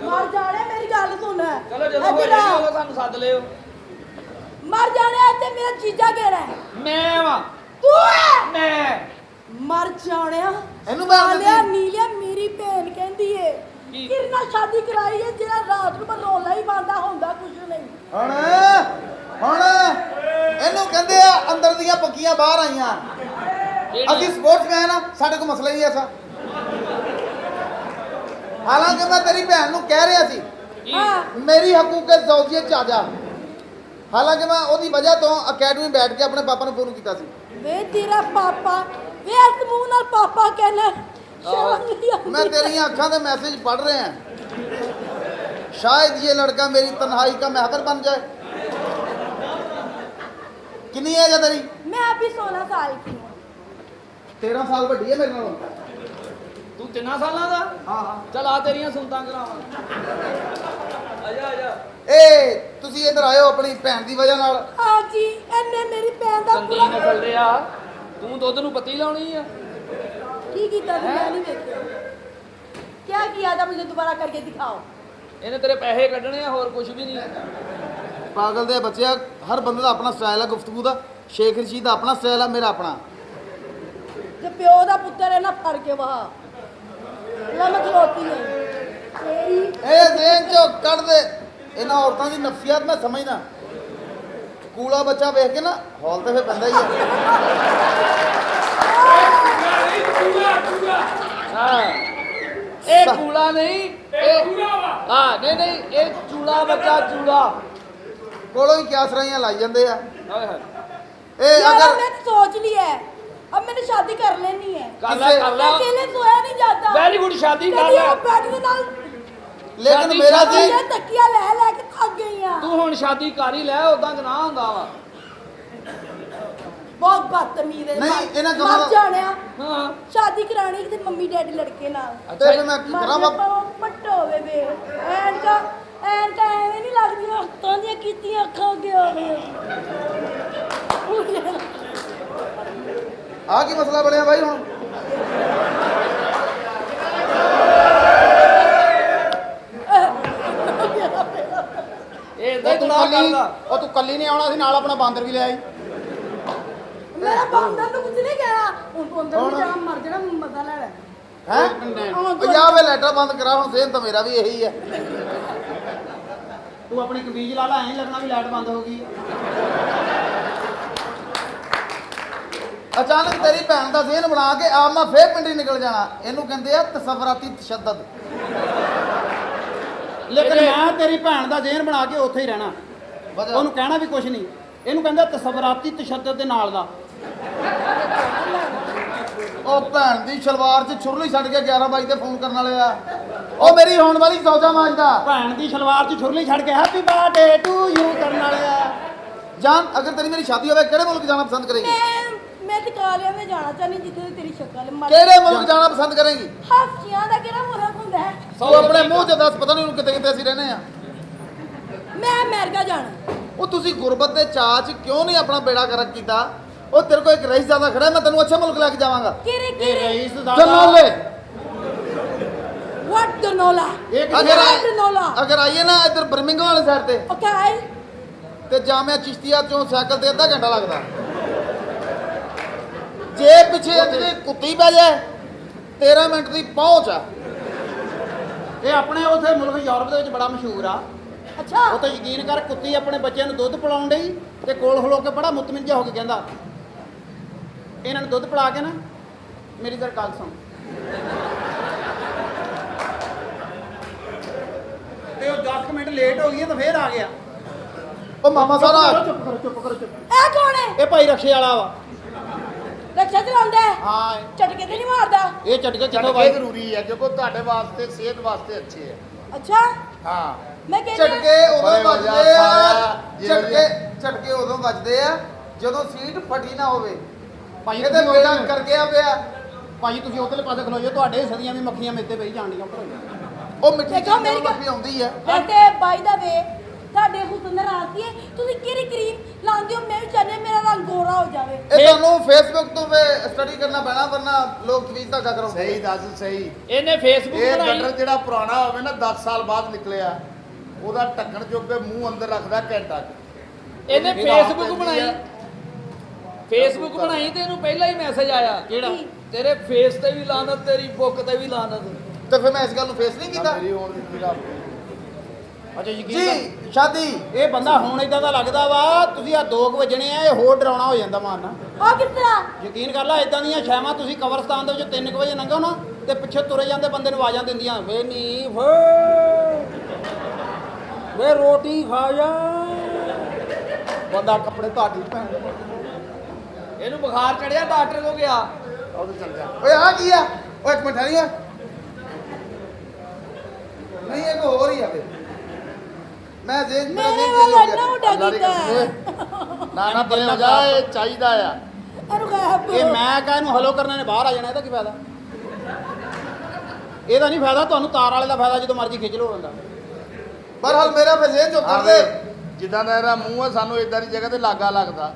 ਮਰ ਜਾਣਾ, ਮੇਰੀ ਗੱਲ ਸੁਣ। ਚਲੋ ਜਦੋਂ ਹੋ ਇੱਧਰ ਜਾਏਗੀ ਆ। ਉਦੋਂ ਸਾਨੂੰ ਸੱਦ ਲਿਓ ਮਰ ਜਾਣਾ ਤੇ ਮੇਰਾ ਜੀਜਾ ਕਿਹੜਾ ਹੈ? ਮੈਂ ਵਾਂ ਤੂੰ ਹੈ। ਮੈਂ ਮਰ ਜਾਣਿਆ ਇਹਨੂੰ ਮਾਰ ਕਾਲਿਆ ਦਿੱਤੀ। ਨੀਲਿਆ, ਮੇਰੀ ਭੈਣ ਕਹਿੰਦੀ ਏ ਕੀ? ਕਿਰਨ ਨਾਲ ਸ਼ਾਦੀ ਕਰਾਈ ਹੈ, ਜਿਹੜਾ ਰਾਤ ਨੂੰ ਰੋਲਾ ਹੀ ਬੰਦਾ ਹੁੰਦਾ, ਕੁਝ ਨਹੀਂ। ਹੁਣ ਹੁਣ ਇਹਨੂੰ ਕਹਿੰਦੇ ਆ ਅੰਦਰ ਦੀਆਂ ਪੱਕੀਆਂ ਬਾਹਰ ਆਈਆਂ। ਅਸੀਂ ਸਪੋਰਟਸਮੈਨ ਆ, ਸਾਡੇ ਕੋਲ ਮਸਲਾ ਹੀ ਨਹੀਂ ਐਸਾ। ਹਾਲਾਂਕਿ ਮੈਂ ਤੇਰੀ ਭੈਣ ਨੂੰ ਕਹਿ ਰਿਹਾ ਸੀ ਹਾਂ ਮੇਰੀ ਹਕੂਕ ਜ਼ੌਜੀਅਤ ਚ ਆ ਜਾ। ਹਾਲਾਂਕਿ ਮੈਂ ਉਹਦੀ ਵਜ੍ਹਾ ਤੋਂ ਅਕੈਡਮੀ ਬੈਠ ਕੇ ਆਪਣੇ ਪਾਪਾ ਨੂੰ ਫੋਨ ਕੀਤਾ ਸੀ। ਵੇ ਤੇਰਾ ਪਾਪਾ, ਵੇ ਇਸ ਮੂੰਹ ਨਾਲ ਪਾਪਾ ਕਹਿੰਦਾ ਸ਼ਰਮ ਨਹੀਂ ਆਉਂਦੀ। मैं तेरी आंखों के मैसेज पढ़ रहे हैं, शायद ये लड़का मेरी तन्हाई का महवर बन जाए। कितनी एज है तेरी? मैं अभी 16 साल की हूँ। 13 साल ਵੱਡੀ ਹੈ ਮੇਰੇ ਨਾਲੋਂ। ਤੂੰ 3 ਸਾਲਾਂ ਦਾ ਹਾਂ ਹਾਂ। ਚਲ ਆ ਤੇਰੀਆਂ ਸੁਣਤਾਂ ਕਰਾਵਾਂ ਆਜਾ ਆਜਾ ਏ ਤੁਸੀਂ ਇੱਧਰ ਆਇਓ ਆਪਣੀ ਭੈਣ ਦੀ ਵਜ੍ਹਾ ਨਾਲ। हाँ जी, ਇਹਨੇ ਮੇਰੀ ਭੈਣ ਦਾ ਕੰਦੀ ਪੂਰਾ ਨਸਲ ਦੇ ਆ ਤੂੰ ਦੁੱਧ ਨੂੰ ਪੱਤੀ ਲਾਉਣੀ ਆ ਕੀ ਕੀਤਾ ਤੂੰ? ਮੈਂ ਨਹੀਂ ਵੇਖਿਆ। क्या किया था, मुझे दोबारा करके दिखाओ। ਇਹਨੇ ਤੇਰੇ ਪੈਸੇ ਕੱਢਣੇ ਆ ਹੋਰ ਕੁਝ ਵੀ ਨਹੀਂ ਪਾਗਲ ਦੇ ਬੱਚਿਆ, ਹਰ ਬੰਦੇ ਦਾ ਆਪਣਾ ਸਟਾਈਲ ਹੈ ਗੁਫ਼ਤਗੂ ਦਾ। ਸ਼ੇਖ ਰਸ਼ੀਦ ਦਾ ਆਪਣਾ ਸਟਾਈਲ ਹੈ, ਮੇਰਾ ਆਪਣਾ। ਤੇ ਪਿਓ ਦਾ ਪੁੱਤਰ ਹੈ ਨਾ, ਫੜ ਕੇ ਵਾਹ ਲਮਕ ਲੋਤੀ ਹੈ ਤੇਰੀ। ਇਹ ਦੇਨ ਚੋਂ ਕੱਢ ਦੇ ਇਹਨਾਂ ਔਰਤਾਂ ਦੀ ਨਫਸੀਅਤ। ਮੈਂ ਸਮਝਦਾ ਕੂਲਾ ਬੱਚਾ ਵੇਖ ਕੇ ਨਾ ਹੌਲ ਤੇ ਫੇ ਪੈਂਦਾ ਹੀ ਹੈ। ਹਾਂ ਇਹ ਕੂਲਾ ਨਹੀਂ ਇਹ ਹਾਂ ਨਹੀਂ ਇਹ ਚੂੜਾ ਬੱਚਾ ਚੂੜਾ ਕੋਲੋਂ ਹੀ ਕਿਆਸ ਰਹੀਆਂ ਲਾਈ ਜਾਂਦੇ ਆ। ਹਾਏ ਹਾਏ ਇਹ यार ਅਗਰ मैं सोच ली है, अब मैंने शादी कर लेनी है। ਕਰ ਲੈ अकेले सोया नहीं जाता। ਵੈਰੀ ਗੁੱਡ ਸ਼ਾਦੀ ਕਰ कभी ਲੈ वो बेड के नाल ਲੇਕਿਨ ਸ਼ਾਦੀ- ਮੇਰਾ ਜੀ ये तकिया ले के थक गई हैं। ਤੂੰ ਹੁਣ ਸ਼ਾਦੀ ਕਰ ਹੀ ਲੈ ਉਦਾਂ ਗਨਾਹ ਹੁੰਦਾ ਵਾ बहुत बदतमीज है। नहीं, इन्हें मर कमाल- जाने ਹਾਂ शादी करानी कि मम्मी डैडी लड़के नाल। ਤੇ ਫਿਰ ਮੈਂ ਕੀ ਕਰਾਂ ਬਾਪ? पट्टो वे वे एनका एवे नहीं लगदी, हत्थों दी कीतियां अखां के आ गए। ਆ ਕੀ ਮਸਲਾ ਬਣਿਆ ਬਾਈ ਹੁਣ? ਇਹ ਇਦਾਂ ਹੀ ਤੜਾ ਕਰਦਾ। ਉਹ ਤੂੰ ਕੱਲੀ ਨਹੀਂ ਆਉਣਾ ਸੀ, ਨਾਲ ਆਪਣਾ ਬਾਂਦਰ ਵੀ ਲੈ ਆਈ। ਮੇਰਾ ਬਾਂਦਰ ਨੂੰ ਕੁਝ ਨਹੀਂ ਕਹਿਣਾ ਹੁਣ ਬਾਂਦਰ ਨੂੰ ਜਾਂ ਮਰ ਜਾਣਾ ਮਜ਼ਾ ਲੈ ਲੈ ਹੈ ਪੰਜਾਬ ਵੇ ਲੈਟਰ ਬੰਦ ਕਰਾ ਹੁਣ ਸੇਮ ਤਾਂ ਮੇਰਾ ਵੀ ਇਹੀ ਹੈ। ਤੂੰ ਆਪਣੀ ਕਮੀਜ਼ ਲਾ ਲਾ, ਐਂ ਲੱਗਣਾ ਵੀ ਲਾਈਟ ਬੰਦ ਹੋ ਗਈ। ਅਚਾਨਕ ਤੇਰੀ ਭੈਣ ਦਾ ਜ਼ੇਨ ਬਣਾ ਕੇ ਆਪ ਮੈਂ ਫੇਰ ਪਿੰਡੀ ਨਿਕਲ ਜਾਣਾ, ਇਹਨੂੰ ਕਹਿੰਦੇ ਆ ਤਸਵਰਾਤੀ ਤਸ਼ੱਦਦ। ਲੇਕਿਨ ਮੈਂ ਤੇਰੀ ਭੈਣ ਦਾ ਜ਼ੇਨ ਬਣਾ ਕੇ ਉੱਥੇ ਹੀ ਰਹਿਣਾ, ਵਜ੍ਹਾ? ਉਹਨੂੰ ਕਹਿਣਾ ਵੀ ਕੁਝ ਨਹੀਂ। ਇਹਨੂੰ ਕਹਿੰਦਾ ਤਸਵਰਾਤੀ ਤਸ਼ੱਦਦ ਦੇ ਨਾਲ ਦਾ। ਉਹ ਭੈਣ ਦੀ ਸ਼ਲਵਾਰ 'ਚ ਛੁਰਲੀ ਛੱਡ ਕੇ 11 ਵਜੇ ਤੇ ਫੋਨ ਕਰਨ ਵਾਲੇ ਆ। ਉਹ ਮੇਰੀ ਹੋਣ ਵਾਲੀ ਸੌਜਾ ਮਾਂਜਦਾ ਭੈਣ ਦੀ ਸਲਵਾਰ 'ਚ ਛੁਰਲੀ ਛੱਡ ਕੇ ਹੈਪੀ ਬਰਥਡੇ ਟੂ ਯੂ ਕਰਨ ਵਾਲੇ ਆ। ਜਾਨ, ਅਗਰ ਤੇਰੀ ਮੇਰੀ ਸ਼ਾਦੀ ਹੋਵੇ ਕਿਹੜੇ ਮੁਲਕ ਜਾਣਾ ਪਸੰਦ ਕਰੇਗੀ? ਮੈਂ ਟਿਕਾਲਿਆਂ ਵਿੱਚ ਜਾਣਾ ਚਾਹਨੀ ਜਿੱਥੇ ਤੇਰੀ ਸ਼ਕਲ ਮਰ ਕਿਹੜੇ ਮੁਲਕ ਜਾਣਾ ਪਸੰਦ ਕਰੇਗੀ? ਹਾਸੀਆਂ ਦਾ ਕਿਹੜਾ ਮੁਲਕ ਹੁੰਦਾ ਹੈ? ਤੂੰ ਆਪਣੇ ਮੂੰਹ 'ਚ ਦੱਸ, ਪਤਾ ਨਹੀਂ ਉਹਨੂੰ ਕਿੱਥੇ ਕਿੱਥੇ ਅਸੀਂ ਰਹਿੰਦੇ ਆ। ਮੈਂ ਅਮਰੀਕਾ ਜਾਣਾ। ਉਹ ਤੁਸੀਂ ਗੁਰਬਤ ਦੇ ਚਾਅ 'ਚ ਕਿਉਂ ਨਹੀਂ ਆਪਣਾ ਬੇੜਾ ਗਰਕ ਕੀਤਾ? ਉਹ ਤੇਰੇ ਕੋਲ ਇੱਕ ਰਈਸ ਜ਼ਿਆਦਾ ਖੜਾ, ਮੈਂ ਤੈਨੂੰ ਅੱਛੇ ਮੁਲਕ ਲੈ ਕੇ ਜਾਵਾਂਗਾ। ਕਿਹੜੇ ਇਹ ਕਿਹੜੇ ਰਈਸ ਦਾ ਜਨੋਲੇ। ਵਾਟ ਡਨੋਲਾ ਇਹ ਅਗਰ ਵਾਟ ਡਨੋਲਾ ਅਗਰ ਆਈਏ ਨਾ ਇੱਧਰ ਬਰਮਿੰਗਮ ਵਾਲੀ ਸਾਈਡ ਤੇ ਓਕੇ ਤੇ ਜਾਮਿਆ ਚਿਸ਼ਤੀਆ ਚੋਂ ਸਾਈਕਲ ਤੇ ਅੱਧਾ ਘੰਟਾ ਲੱਗਦਾ। ਜੇ ਪਿੱਛੇ ਜਿਹੜੀ ਕੁੱਤੀ ਪੈ ਜਾਏ 13 ਮਿੰਟ ਦੀ ਪਹੁੰਚ ਆ। ਇਹ ਆਪਣੇ ਉਥੇ ਮੁਲਕ ਯੂਰਪ ਦੇ ਵਿੱਚ ਬੜਾ ਮਸ਼ਹੂਰ ਆ। ਅੱਛਾ ਉਹ ਤਾਂ ਯਕੀਨ ਕਰ, ਕੁੱਤੀ ਆਪਣੇ ਬੱਚਿਆਂ ਨੂੰ ਦੁੱਧ ਪਿਲਾਉਣ ਡਈ ਤੇ ਕੋਲ ਖਲੋ ਕੇ ਬੜਾ ਮੁਤਮਿਨ ਜਿਹਾ ਹੋ ਕੇ ਕਹਿੰਦਾ, ਇਹਨਾਂ ਨੂੰ ਦੁੱਧ ਪਿਲਾ ਕੇ ਨਾ ਮੇਰੀ ਜ਼ਰਾ ਗੱਲ ਸੁਣ। ਤੇ ਉਹ 10 ਮਿੰਟ ਲੇਟ ਹੋ ਗਈ ਤਾਂ ਫੇਰ ਆ ਗਿਆ। ਉਹ ਮਾਮਾ ਸਾਰਾ ਚੁੱਪ ਕਰੋ ਚੁੱਪ ਕਰੋ ਚੁੱਪ। ਇਹ ਕੌਣ ਹੈ? ਇਹ ਭਾਈ ਰਕਸ਼ੇ ਵਾਲਾ ਵਾ। ਰਕਸ਼ਾ ਚਲਾਉਂਦਾ ਹੈ? ਹਾਂ ਝਟਕੇ ਤੇ ਨਹੀਂ ਮਾਰਦਾ? ਇਹ ਝਟਕੇ ਕਿੱਥੋਂ ਝਟਕੇ ਵਾਈ? ਜ਼ਰੂਰੀ ਹੈ ਕਿਉਂਕਿ ਤੁਹਾਡੇ ਵਾਸਤੇ ਸਿਹਤ ਵਾਸਤੇ ਅੱਛੇ ਹੈ। ਅੱਛਾ ਹਾਂ ਮੈਂ ਕਹਿੰਦੀ ਝਟਕੇ ਉਦੋਂ ਬੜੇ ਵੱਜਦੇ ਮਜ਼ਾ ਆ, ਆਇਆ, ਝਟਕੇ ਉਦੋਂ ਵੱਜਦੇ ਆ ਜਦੋਂ ਸੀਟ ਫਟੀ ਨਾ ਹੋਵੇ। ਭਾਈ ਇਹਦੇ ਤੁਸੀਂ ਬੇੜਾ ਉੱਧਰ- ਕਰ ਗਿਆ ਪਿਆ। ਭਾਈ ਤੁਸੀਂ ਉਧਰਲੇ ਪਾਸੇ ਖਲੋ ਜਾਓ, ਤੁਹਾਡੇ ਸਦੀਆਂ ਵੀ ਮੱਖੀਆਂ ਮੇਤੇ ਪਈ ਜਾਣੀਆਂ ਉੱਪਰ। ਉਹ ਮਿੱਠੀ ਦੇਖੋ ਚੀਜ਼ ਮੇਰੀ ਨਾਲ ਮੱਖੀ ਆਉਂਦੀ ਹੈ। ਤੇ ਬਾਈ ਦਾ ਵੇ ਤੁਹਾਡੇ ਹੁਸਨ ਰਾਤੀ ਹੈ ਤੁਸੀਂ ਕਿਹੜੀ ਕਰੀਮ ਲਾਉਂਦੇ ਹੋ? ਮੈਂ ਵੀ ਚਾਹੁੰਦੀ ਹਾਂ ਮੇਰਾ ਰੰਗ ਗੋਰਾ ਹੋ ਜਾਵੇ। ਇਹ ਤੁਹਾਨੂੰ ਫੇਸਬੁੱਕ ਤੋਂ ਵੇ ਸਟੱਡੀ ਕਰਨਾ ਪੈਣਾ, ਵਰਨਾ ਲੋਕ ਤਵੀਜ਼ ਧਾਗਾ ਕਰੋਗੇ। ਸਹੀ ਦੱਸ ਸਹੀ। ਇਹਨੇ ਫੇਸਬੁੱਕ ਇਹ ਬਣਾਈ। ਗਟਰ ਜਿਹੜਾ ਪੁਰਾਣਾ ਹੋਵੇ ਨਾ 10 ਸਾਲ ਬਾਅਦ ਨਿਕਲਿਆ, ਉਹਦਾ ਢੱਕਣ ਚੁੱਕ ਕੇ ਮੂੰਹ ਅੰਦਰ ਰੱਖਦਾ ਘੰਟਾ ਕੁ। ਇਹਨੇ ਉਹਦੀ ਰਾਤ ਫੇਸਬੁੱਕ ਪੈਂਦੀ ਬਣਾਈ। ਆ। ਫੇਸਬੁੱਕ ਬਣਾਈ ਤੇ ਇਹਨੂੰ ਪਹਿਲਾਂ ਹੀ ਮੈਸੇਜ ਆਇਆ ਕਿਹੜਾ? ਤੇਰੇ ਫੇਸ ਤੇ ਵੀ ਲਾਨਤ, ਤੇਰੀ ਬੁੱਕ ਤੇ ਵੀ ਲਾਨਤ। ਤੇ ਫਿਰ ਮੈਂ ਇਸ ਗੱਲ ਨੂੰ ਫੇਸ ਨਹੀਂ ਕੀਤਾ। ਮੇਰੀ ਹੋਣ ਦਿੱਤੀ ਰੱਬ ਨੇ। ਅੱਛਾ ਯਕੀਨ ਕਰ, ਜੀ ਸ਼ਾਦੀ ਇਹ ਬੰਦਾ ਹੁਣ ਇਦਾਂ ਦਾ ਲੱਗਦਾ ਵਾ। ਤੁਸੀਂ ਆ 2 ਵਜਣੇ ਆ, ਇਹ ਹੋਰ ਡਰਾਉਣਾ ਹੋ ਜਾਂਦਾ ਮਾਰਨਾ। ਆ ਕਿਸ ਤਰ੍ਹਾਂ? ਯਕੀਨ ਕਰ ਲੈ, ਇਦਾਂ ਦੀਆਂ ਛਾਵਾਂ ਤੁਸੀਂ ਕਬਰਸਤਾਨ ਦੇ ਵਿੱਚ 3 ਵਜੇ ਲੰਘੋ ਨਾ ਤੇ ਪਿੱਛੇ ਤੁਰੇ ਜਾਂਦੇ ਬੰਦੇ ਨੂੰ ਆਵਾਜ਼ਾਂ ਦਿੰਦੀਆਂ, ਵੇ ਨੀ ਵੇ ਰੋਟੀ ਖਾ ਜਾ। ਬੰਦਾ ਕੱਪੜੇ ਤੁਹਾਡੀ ਭੈਣ ਇਹਨੂੰ ਬੁਖਾਰ ਚੜਿਆ, ਡਾਕਟਰ ਕੋ ਗਿਆ। ਉਹਦੇ ਚੱਲ ਜਾ। ਓਏ ਆ ਕੀ ਆ? ਓਏ ਇੱਕ ਮਿੰਟ ਨਹੀਂ ਆ, ਨਹੀਂ ਇੱਕ ਹੋਰ ਹੀ ਆਵੇ। ਮੈਂ ਜੇ ਮੇਰੇ ਵੱਲ ਨਾ ਉਡਾ ਕੀਤਾ ਹੈ। ਨਾ ਨਾ ਪਰੇ ਹੋ ਜਾ, ਇਹ ਚਾਹੀਦਾ ਆ। ਇਹਨੂੰ ਕਹਿ ਇਹ ਮੈਂ ਕਹਾਂ ਇਹਨੂੰ ਹਲੋ ਕਰਨੇ ਨੇ ਬਾਹਰ ਆ ਜਾਣਾ, ਇਹਦਾ ਕੀ ਫਾਇਦਾ? ਇਹਦਾ ਨਹੀਂ ਫਾਇਦਾ, ਤੁਹਾਨੂੰ ਤਾਰ ਵਾਲੇ ਦਾ ਫਾਇਦਾ, ਜਦੋਂ ਮਰਜ਼ੀ ਖਿੱਚ ਲਓ ਬੰਦਾ। ਬਰਹਾਲ ਮੇਰਾ ਫਜ਼ੇ ਜੋ ਆਹ ਕਰਦੇ ਜਿੱਦਾਂ ਦਾ ਇਹਦਾ ਮੂੰਹ ਹੈ, ਸਾਨੂੰ ਇਦਾਂ ਦੀ ਜਗ੍ਹਾ ਤੇ ਲਾਗਾ ਲੱਗਦਾ।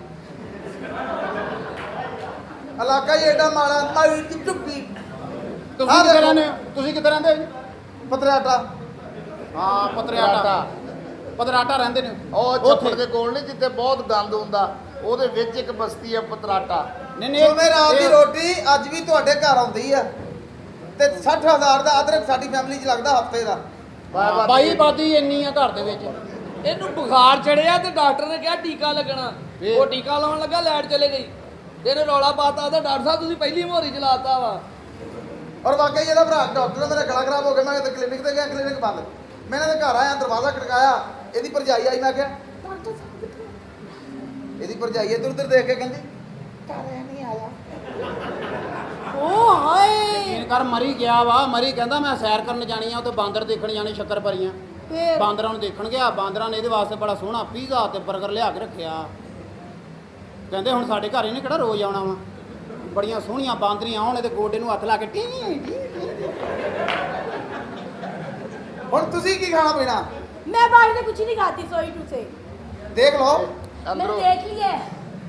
ਇਲਾਕਾ ਹੀ ਐਡਾ ਮਾੜਾ ਮਾਈ ਦੀ ਚੁੱਪੀ। ਤੁਸੀਂ ਆਹ ਕਿੱਥੇ ਦੇਖੋ। ਰਹਿੰਦੇ ਹੋ? ਤੁਸੀਂ ਕਿੱਥੇ ਰਹਿੰਦੇ ਹੋ ਜੀ? ਪਤਰਾਟਾ। ਹਾਂ ਪਤਰਾਟਾ। ਪਤਰਾਟਾ ਰਹਿੰਦੇ ਨੇ ਉਹ ਛੱਪੜ ਦੇ ਕੋਲ ਨਹੀਂ, ਜਿੱਥੇ ਬਹੁਤ ਗੰਦ ਹੁੰਦਾ, ਉਹਦੇ ਵਿੱਚ ਇੱਕ ਬਸਤੀ ਹੈ ਪਤਰਾਟਾ। ਨਹੀਂ ਸੋਮੇ ਰਾਤ ਦੀ ਰੋਟੀ ਅੱਜ ਵੀ ਤੁਹਾਡੇ ਘਰ ਆਉਂਦੀ ਆ ਤੇ 60,000 ਦਾ ਅਦਰਕ ਸਾਡੀ ਫੈਮਿਲੀ 'ਚ ਲੱਗਦਾ ਹਫਤੇ ਦਾ। ਬਾਈ ਬਾਦੀ ਇੰਨੀ ਆ ਘਰ ਦੇ ਵਿੱਚ। ਇਹਨੂੰ ਬੁਖਾਰ ਚੜਿਆ ਤੇ ਡਾਕਟਰ ਨੇ ਕਿਹਾ ਟੀਕਾ ਲੱਗਣਾ। ਫੇਰ? ਉਹ ਟੀਕਾ ਲਾਉਣ ਲੱਗਾ, ਲਾਈਟ ਚਲੇ ਗਈ। ਤੇ ਇਹਨੇ ਰੌਲਾ ਪਾਤਾ ਤਾਂ ਡਾਕਟਰ ਸਾਹਿਬ ਤੁਸੀਂ ਪਹਿਲੀ ਮੋਹਰੀ ਚਲਾਤਾ ਵਾ। ਔਰ ਵਾਕਈ ਇਹਦਾ ਭਰਾ ਡਾਕਟਰ ਦਾ ਮੇਰਾ ਗਲਾ ਖਰਾਬ ਹੋ ਗਿਆ। ਮੈਂ ਕਲੀਨਿਕ ਤੇ ਗਿਆ, ਕਲੀਨਿਕ ਬੰਦ। ਮੈਂ ਇਹਨਾਂ ਦੇ ਘਰ ਆਇਆ, ਦਰਵਾਜ਼ਾ ਖੜਕਾਇਆ, ਇਹਦੀ ਭਰਜਾਈ ਆਈ। ਮੈਂ ਕਿਹਾ ਡਾਕਟਰ ਸਾਹਿਬ ਕਿੱਥੇ? ਇਹਦੀ ਭਰਜਾਈ ਇੱਧਰ ਉੱਧਰ ਦੇਖ ਕੇ ਕਹਿੰਦੀ ਘਰ ਨਹੀਂ ਆਇਆ। ਓ ਹਾਏ ਯਕੀਨ ਕਰ, ਮਰੀ ਗਿਆ ਵਾ। ਮਰੀ ਕਹਿੰਦਾ ਮੈਂ ਸੈਰ ਕਰਨ ਜਾਣੀ ਆ, ਉਹ ਤੇ ਬਾਂਦਰ ਦੇਖਣ ਜਾਣੇ, ਸ਼ੱਕਰ ਭਰੀਆਂ। ਫੇਰ ਬਾਂਦਰਾਂ ਨੂੰ ਦੇਖਣ ਗਿਆ। ਬਾਂਦਰਾਂ ਨੇ ਇਹਦੇ ਵਾਸਤੇ ਬੜਾ ਸੋਹਣਾ ਪੀਜ਼ਾ ਤੇ 버ਗਰ ਲਿਆ ਕੇ ਰੱਖਿਆ। ਕਹਿੰਦੇ ਹੁਣ ਸਾਡੇ ਘਰ ਇਹਨੇ ਕਿਹੜਾ ਰੋਜ਼ ਆਉਣਾ ਵਾ। ਬੜੀਆਂ ਸੋਹਣੀਆਂ ਬਾਂਦਰੀਆਂ ਆਉਣ, ਇਹਦੇ ਗੋਡੇ ਨੂੰ ਹੱਥ ਲਾ ਕੇ ਟੀ ਹੁਣ ਤੁਸੀਂ ਕੀ ਖਾਣਾ ਪੀਣਾ मैं बाहर से कुछ नहीं खाती सॉरी टू से ਦੇਖ ਲਓ। मैंने ਅੰਦਰੋਂ देख लिया है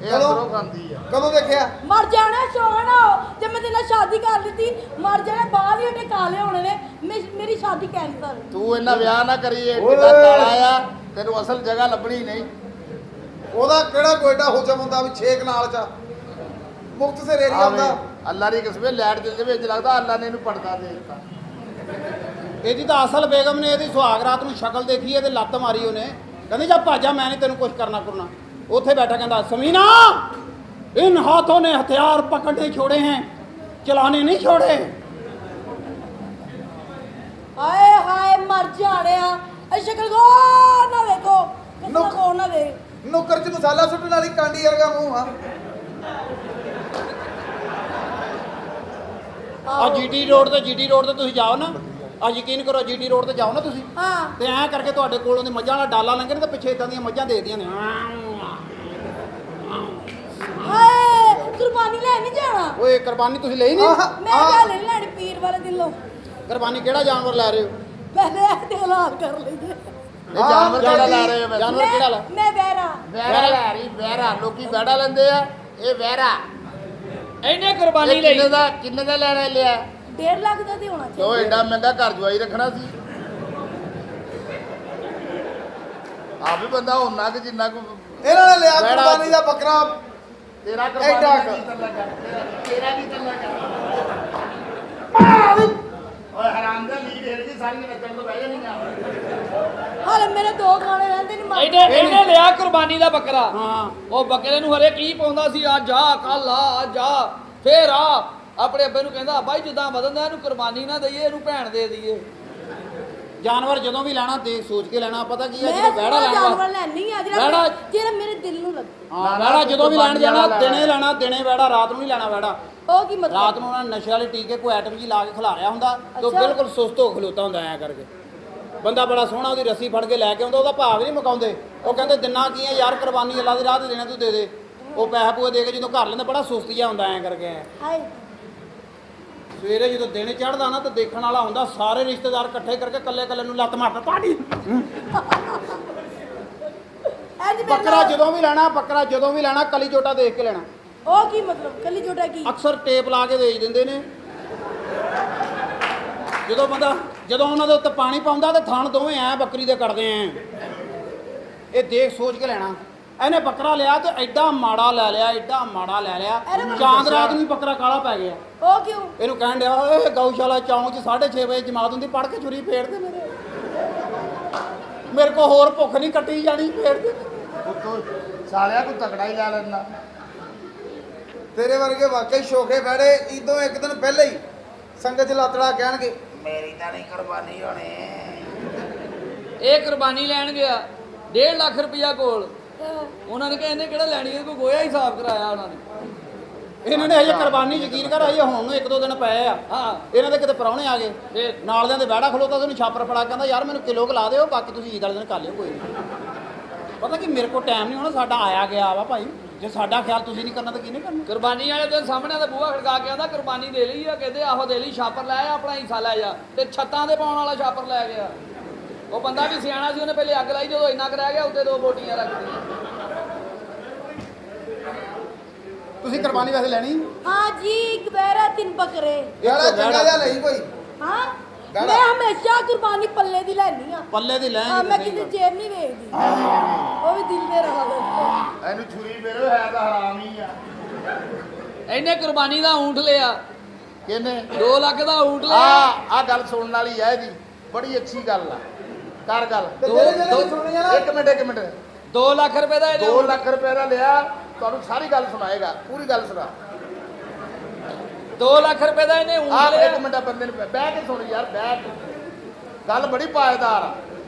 ਇਹ ਅੰਦਰੋਂ ਖਾਂਦੀ ਆ। ਕਦੋਂ ਦੇਖਿਆ? मर जाना शोहना हो जब मैं तेरे शादी कर ली थी मर जाना बाल ही काले होने ने मेरी शादी कैंसर ਤੂੰ ਇਹਨਾਂ ਵਿਆਹ ਨਾ ਕਰੀ, ਇਹ ਓਏ। ਕਿੱਦਾਂ ਕਾਲਾ ਆ। ਤੈਨੂੰ ਅਸਲ ਜਗ੍ਹਾ ਲੱਭਣੀ ਨਹੀਂ। ਉਹਦਾ ਕਿਹੜਾ ਗੋਇਡਾ ਹੁਜਮ ਹੁੰਦਾ ਵੀ 6 ਕਨਾਲ ਚ ਮੁਕਤ ਸੇ ਏਰੀਆ ਹੁੰਦਾ। ਅੱਲਾ ਦੀ ਕਿਸਮੇ ਲੈਟ ਦੇ ਵਿੱਚ ਲੱਗਦਾ ਅੱਲਾ ਨੇ ਇਹਨੂੰ ਪੜਦਾ ਦੇ ਦਿੱਤਾ। ਇਹਦੀ ਤਾਂ ਅਸਲ ਬੇਗਮ ਨੇ ਇਹਦੀ ਸੁਹਾਗ ਰਾਤ ਨੂੰ ਸ਼ਕਲ ਦੇਖੀ ਇਹਦੇ ਲੱਤ ਮਾਰੀ ਉਹਨੇ, ਕਹਿੰਦੀ ਜਾ ਭਾਜਾ ਮੈਂ ਨਹੀਂ ਤੈਨੂੰ ਕੁਝ ਕਰਨਾ ਕਰਨਾ। ਉੱਥੇ ਬੈਠਾ ਕਹਿੰਦਾ ਸਮੀਨਾ इन हाथों ने हथियार पकड़ने छोड़े हैं, चलाने नहीं छोड़े। ਹਾਏ ਹਾਏ ਮਰ ਜਾਣਿਆ ਇਹ ਸ਼ਕਲ ਕੋ ਨਾ ਵੇਖੋ ਕਿੰਨਾ ਕੋ ਨਾ ਵੇ ਨੁੱਕਰ ਚ ਮਸਾਲਾ ਸੁੱਟਣ ਵਾਲੀ ਕਾਂਡੀ ਵਰਗਾ ਮੂੰਹ ਆ। ਆ ਜੀਟੀ ਰੋਡ ਤੇ ਤੁਸੀਂ ਜਾਓ ਨਾ, ਆ ਯਕੀਨ ਕਰੋ ਜੀਟੀ ਰੋਡ ਤੇ ਜਾਓ ਨਾ ਤੁਸੀਂ, ਹਾਂ ਤੇ ਐਂ ਕਰਕੇ ਤੁਹਾਡੇ ਕੋਲੋਂ ਦੀ ਮੱਝਾਂ ਵਾਲਾ ਡਾਲਾ ਲੰਘੇ ਤੇ ਪਿੱਛੇ ਇਦਾਂ ਦੀਆਂ ਮੱਝਾਂ ਦੇਖਦੀਆਂ ਨੇ। ਹਾਏ ਕੁਰਬਾਨੀ ਲੈ ਨਹੀਂ ਜਾਣਾ ਓਏ ਕੁਰਬਾਨੀ ਤੁਸੀਂ ਲਈ ਨਹੀਂ? ਮੈਂ ਗੱਲ ਨਹੀਂ ਲੈਣੀ ਪੀਰ ਵਾਲੇ ਦਿਲੋਂ ਕੁਰਬਾਨੀ ਕਿਹੜਾ ਜਾਨਵਰ ਲੈ ਰਹੇ ਹੋ? ਪਹਿਲੇ ਇਹ ਤੇ ਹਾਲਾਤ ਕਰ ਲਈਏ ਇਹ ਜਾਨਵਰ ਕਿਹੜਾ ਲੈ ਰਹੇ ਹੋ ਵੈਸੇ? ਜਾਨਵਰ ਕਿਹੜਾ ਲੈ? ਮੈਂ ਵੈਰਾ ਵਹਿਰਾ ਲੈ ਰਹੀ ਵਹਿਰਾ। ਲੋਕੀ ਬੈੜਾ ਲੈਂਦੇ ਆ, ਇਹ ਵਹਿਰਾ। ਇਹਨੇ ਕੁਰਬਾਨੀ ਇਹ ਲਈ। ਕਿੰਨੇ ਦਾ ਲੈਣਾ ਲਿਆ? 1.5 ਲੱਖ ਦਾ ਤੇ ਹੋਣਾ ਕਿਉਂ ਚਾਹੀਦਾ ਐਡਾ ਮਹਿੰਗਾ ਘਰ ਜਵਾਈ ਰੱਖਣਾ ਸੀ? ਆ ਵੀ ਬੰਦਾ ਉਹਨਾਂ ਕਿ ਜਿੰਨਾ ਕੋ ਇਹਨਾਂ ਨੇ ਲਿਆ ਬਹਿੜਾ। ਕੁਰਬਾਨੀ ਦਾ ਬੱਕਰਾ। ਤੇਰਾ ਐਡਾ ਕੁਰਬਾਨੀ ਦਾ ਕੀ ਤੱਲਾ ਕਰ, ਤੇਰਾ ਕੀ ਤੱਲਾ ਕਰ। ਓਏ ਹਰਾਮ ਦਾ ਲੀਡ ਹਿਲ ਗਈ ਸਾਰੀ ਨੱਚਣ ਤੋਂ ਬਹਿ ਜਾਣੀ ਆ। ਹਾਲੇ ਮੇਰੇ 2 ਗਾਣੇ ਰਹਿੰਦੇ ਨਹੀਂ ਇਹਨੇ ਲਿਆ ਕੁਰਬਾਨੀ ਦਾ ਬੱਕਰਾ। ਹਾਂ ਉਹ ਬੱਕਰੇ ਨੂੰ ਹਰੇ ਕੀ ਪਾਉਂਦਾ ਸੀ, ਆ ਜਾ ਕੱਲ ਆ ਜਾ ਫੇਰ ਆ। ਆਪਣੇ ਅੱਬੇ ਨੂੰ ਕਹਿੰਦਾ ਬਾਈ ਜਿੱਦਾਂ ਵਧਦਾ ਇਹਨੂੰ ਕੁਰਬਾਨੀ ਨਾ ਦਈਏ, ਇਹਨੂੰ ਭੈਣ ਦੇ ਦਈਏ। ਜਾਨਵਰ ਜਦੋਂ ਵੀ ਲੈਣਾ ਦੇਖ ਸੋਚ ਕੇ ਲੈਣਾ। ਪਤਾ ਕੀ ਹੈ ਮੈਂ ਜਦੋਂ ਵਹਿੜਾ ਲੈਣਾ ਜਾਨਵਰ ਲੈਣੀ ਆ ਵਹਿੜਾ- ਜਿਹੜਾ ਮੇਰੇ ਦਿਲ ਨੂੰ ਲੱਗੇ। ਹਾਂ ਵਹਿੜਾ ਜਦੋਂ ਵੀ ਲੈਣ ਜਾਣਾ ਦਿਨੇ ਲੈਣਾ, ਦਿਨੇ ਵਹਿੜਾ, ਰਾਤ ਨੂੰ ਨਹੀਂ ਲੈਣਾ ਵਹਿੜਾ। ਉਹ ਕੀ ਮਤਲਬ ਰਾਤ ਨੂੰ ਉਹਨਾਂ ਨੇ ਨਸ਼ੇ ਵਾਲੇ ਟੀਕੇ ਕੋਈ ਐਟਮ ਜੀ ਲਾ ਕੇ ਖਿਲਾਰਿਆ ਹੁੰਦਾ ਤੇ ਉਹ ਅੱਛਾ। ਬਿਲਕੁਲ ਸੁਸਤ ਹੋ ਖਲੋਤਾ ਹੁੰਦਾ ਐ ਕਰਕੇ। ਬੰਦਾ ਬੜਾ ਸੋਹਣਾ ਉਹਦੀ ਰੱਸੀ ਫੜ ਕੇ ਲੈ ਕੇ ਆਉਂਦਾ, ਉਹਦਾ ਭਾਵ ਹੀ ਨਹੀਂ ਮੁਕਾਉਂਦੇ। ਉਹ ਕਹਿੰਦੇ ਦਿਨਾਂ ਕੀ ਹੈ ਯਾਰ, ਕੁਰਬਾਨੀ ਅੱਲਾ ਦੀ ਰਾਹ ਤੇ ਦੇਣਾ, ਤੂੰ ਦੇ ਦੇ। ਉਹ ਪੈਸਾ ਪੂਆ ਦੇ ਕੇ ਜਦੋਂ ਘਰ ਲੈਂਦਾ ਬੜਾ ਸੁਸਤ ਜਿਹਾ ਹੁੰਦਾ ਐ ਕਰਕੇ। ਹਾਏ ਸਵੇਰੇ ਜਦੋਂ ਦਿਨ ਚੜ੍ਹਦਾ ਨਾ ਤਾਂ ਦੇਖਣ ਵਾਲਾ ਹੁੰਦਾ, ਸਾਰੇ ਰਿਸ਼ਤੇਦਾਰ ਇਕੱਠੇ ਕਰਕੇ ਕੱਲੇ ਨੂੰ ਲੱਤ ਮਾਰਦਾ ਤੁਹਾਡੀ। ਅੱਜ ਬੱਕਰਾ ਜਦੋਂ ਵੀ ਲੈਣਾ ਕਲੀ ਚੋਟਾ ਦੇਖ ਕੇ ਲੈਣਾ। ਉਹ ਕੀ ਮਤਲਬ ਕੱਲੀ ਛੋਟਾ ਕੀ ਅਕਸਰ ਟੇਪ ਲਾ ਕੇ ਵੇਚ ਦਿੰਦੇ ਨੇ। ਜਦੋਂ ਉਹਨਾਂ ਦੇ ਉੱਤੇ ਪਾਣੀ ਪਾਉਂਦਾ ਤੇ ਥਣ ਦੋਵੇਂ ਐ ਬੱਕਰੀ ਦੇ ਕੱਢਦੇ ਐ। ਇਹ ਦੇਖ ਸੋਚ ਕੇ ਲੈਣਾ। ਇਹਨੇ ਬੱਕਰਾ ਲਿਆ ਤੇ ਐਡਾ ਮਾੜਾ ਲੈ ਲਿਆ, ਚਾਂਦ ਰਾਤ ਨੂੰ ਹੀ ਬੱਕਰਾ ਕਾਲਾ ਪੈ ਗਿਆ। ਉਹ ਕਿਉਂ ਇਹਨੂੰ ਕਹਿਣ ਡਿਆ ਓਏ ਗਊਸ਼ਾਲਾ ਚੌਂਕ 'ਚ 6:30 ਵਜੇ ਜਮਾਤ ਹੁੰਦੀ, ਪੜ ਕੇ ਛੁਰੀ ਫੇਰ ਦੇ ਮੇਰੇ ਕੋ ਹੋਰ ਭੁੱਖ ਨਹੀਂ ਕੱਟੀ ਜਾਣੀ, ਫੇਰ ਦੇ। ਉੱਤੋਂ ਸਾਲਿਆ ਕੋਈ ਤਕੜਾ ਹੀ ਲੈ ਲੈਂਦਾ। ਤੇਰੇ ਵਰਗੇ ਵਾਕਈ ਸ਼ੋਖੇ ਬੈੜੇ ਇਦੋਂ ਇੱਕ ਦਿਨ ਪਹਿਲੇ ਹੀ ਸੰਗਤ ਚ ਲਾਤੜਾ ਕਹਿਣਗੇ ਮੇਰੀ ਤਾਂ ਨਹੀਂ ਕੁਰਬਾਨੀ ਹੋਣੀ। ਇਹ ਕੁਰਬਾਨੀ ਲੈਣ ਗਿਆ 1.5 ਲੱਖ ਰੁਪਇਆ ਕੋਲ। ਉਹਨਾਂ ਨੇ ਕਿਹਾ ਇਹਨੇ ਕਿਹੜਾ ਲੈਣੀ ਹੈ, ਕੋਈ ਗੋਇਆ ਹਿਸਾਬ ਕਰਾਇਆ ਉਹਨਾਂ ਨੇ। ਇਹਨਾਂ ਨੇ ਹਜੇ ਕੁਰਬਾਨੀ ਯਕੀਨ ਕਰ ਹਜੇ ਹੁਣ ਨੂੰ 1-2 ਦਿਨ ਪਏ ਆ। ਹਾਂ ਇਹਨਾਂ ਦੇ ਕਿਤੇ ਪ੍ਰਾਹੁਣੇ ਆ ਗਏ, ਫੇਰ ਨਾਲਦਿਆਂ ਦੇ ਵਿਹੜਾ ਖਲੋਤਾ, ਉਹਨੂੰ ਛਾਪਰ ਫੜਾ ਕਹਿੰਦਾ ਯਾਰ ਮੈਨੂੰ ਕਿਲੋ ਲਾ ਦਿਓ, ਬਾਕੀ ਤੁਸੀਂ ਈਦ ਵਾਲੇ ਦਿਨ ਕਰ ਲਿਓ ਕੋਈ ਨਹੀਂ। ਪਤਾ ਕੀ ਮੇਰੇ ਕੋਲ ਟਾਈਮ ਨਹੀਂ ਹੋਣਾ, ਸਾਡਾ ਆਇਆ ਗਿਆ ਵਾ ਭਾਈ। ਜੇ ਸਾਡਾ ਖਿਆਲ ਤੁਸੀਂ ਨਹੀਂ ਕਰਨਾ ਤਾਂ ਕਿਹਨੇ ਕਰਨਾ? ਕੁਰਬਾਨੀ ਵਾਲੇ ਦੇ ਸਾਹਮਣੇ ਦਾ ਬੂਹਾ ਖੜਕਾ ਕੇ ਆਂਦਾ ਕੁਰਬਾਨੀ ਦੇ ਲਈ ਆ। ਕਹਿੰਦੇ ਆਹੋ ਦੇ ਲਈ, ਛਾਪਰ ਲੈ ਆ, ਆਪਣਾ ਹਿੱਸਾ ਲੈ ਜਾ। ਤੇ ਛੱਤਾਂ ਦੇ ਪਾਉਣ ਵਾਲਾ ਛਾਪਰ ਲੈ ਗਿਆ। ਉਹ ਬੰਦਾ ਵੀ ਸਿਆਣਾ ਸੀ, ਉਹਨੇ ਪਹਿਲੇ ਅੱਗ ਲਾਈ, ਜਦੋਂ ਇੰਨਾ ਕੁ ਰਹਿ ਗਿਆ ਉੱਤੇ 2 ਬੋਟੀਆਂ ਰੱਖ ਦਿੱਤੀਆਂ। ਤੁਸੀਂ ਕੁਰਬਾਨੀ ਵੈਸੇ ਲੈਣੀ? ਹਾਂ ਜੀ ਇੱਕ ਵੈਰਾ 3 ਬੱਕਰੇ ਯਾਰਾ ਚੰਗਾ ਜਿਹਾ ਲਈ ਕੋਈ ਹਾਂ ਗਾੜਾ। ਮੈਂ ਹਮੇਸ਼ਾ ਕੁਰਬਾਨੀ ਪੱਲੇ ਦੀ ਲੈਣੀ ਆ। ਪੱਲੇ ਦੀ ਹਾਂ ਲੈਣ ਮੈਂ ਕਿਤੇ ਜੇਬ ਨਹੀਂ ਵੇਚਦੀ, ਉਹ ਵੀ ਦਿਲ ਦੇ ਰਹਾ ਵੇ। ਇਹਨੂੰ ਛੁਰੀ ਮੇਰੋ ਹੈ ਤਾਂ ਹਰਾਮ ਹੀ ਆ। ਇਹਨੇ ਕੁਰਬਾਨੀ ਦਾ ਊਂਠ ਲਿਆ, ਕਿਹਨੇ? 2 ਲੱਖ ਦਾ ਊਂਠ ਲਿਆ। ਆ ਗੱਲ ਸੁਣਨ ਵਾਲੀ ਹੈ ਇਹਦੀ, ਬੜੀ ਅੱਛੀ ਗੱਲ ਆ। ਕਰ ਗੱਲ। ਤੇ ਜਿਹੜੇ ਜਿਹੜੇ ਸੁਣਨੀ ਆ ਨਾ ਇੱਕ ਮਿੰਟ 2 ਲੱਖ ਰੁਪਏ ਦਾ ਇਹਨੇ 2 ਲੱਖ ਰੁਪਏ ਦਾ ਲਿਆ, ਤੁਹਾਨੂੰ ਸਾਰੀ ਗੱਲ ਸੁਣਾਏਗਾ, ਪੂਰੀ ਗੱਲ ਸੁਣਾ। 2 ਲੱਖ ਰੁਪਏ ਦਾ ਇਹਨੇ ਊਂਠ ਆਹ ਲਿਆ। ਇੱਕ ਮਿੰਟ ਬੰਦੇ ਨੂੰ ਬਹਿ ਕੇ ਸੁਣ ਯਾਰ, ਬਹਿ ਕੇ। ਗੱਲ ਬੜੀ ਪਾਏਦਾਰ ਆ।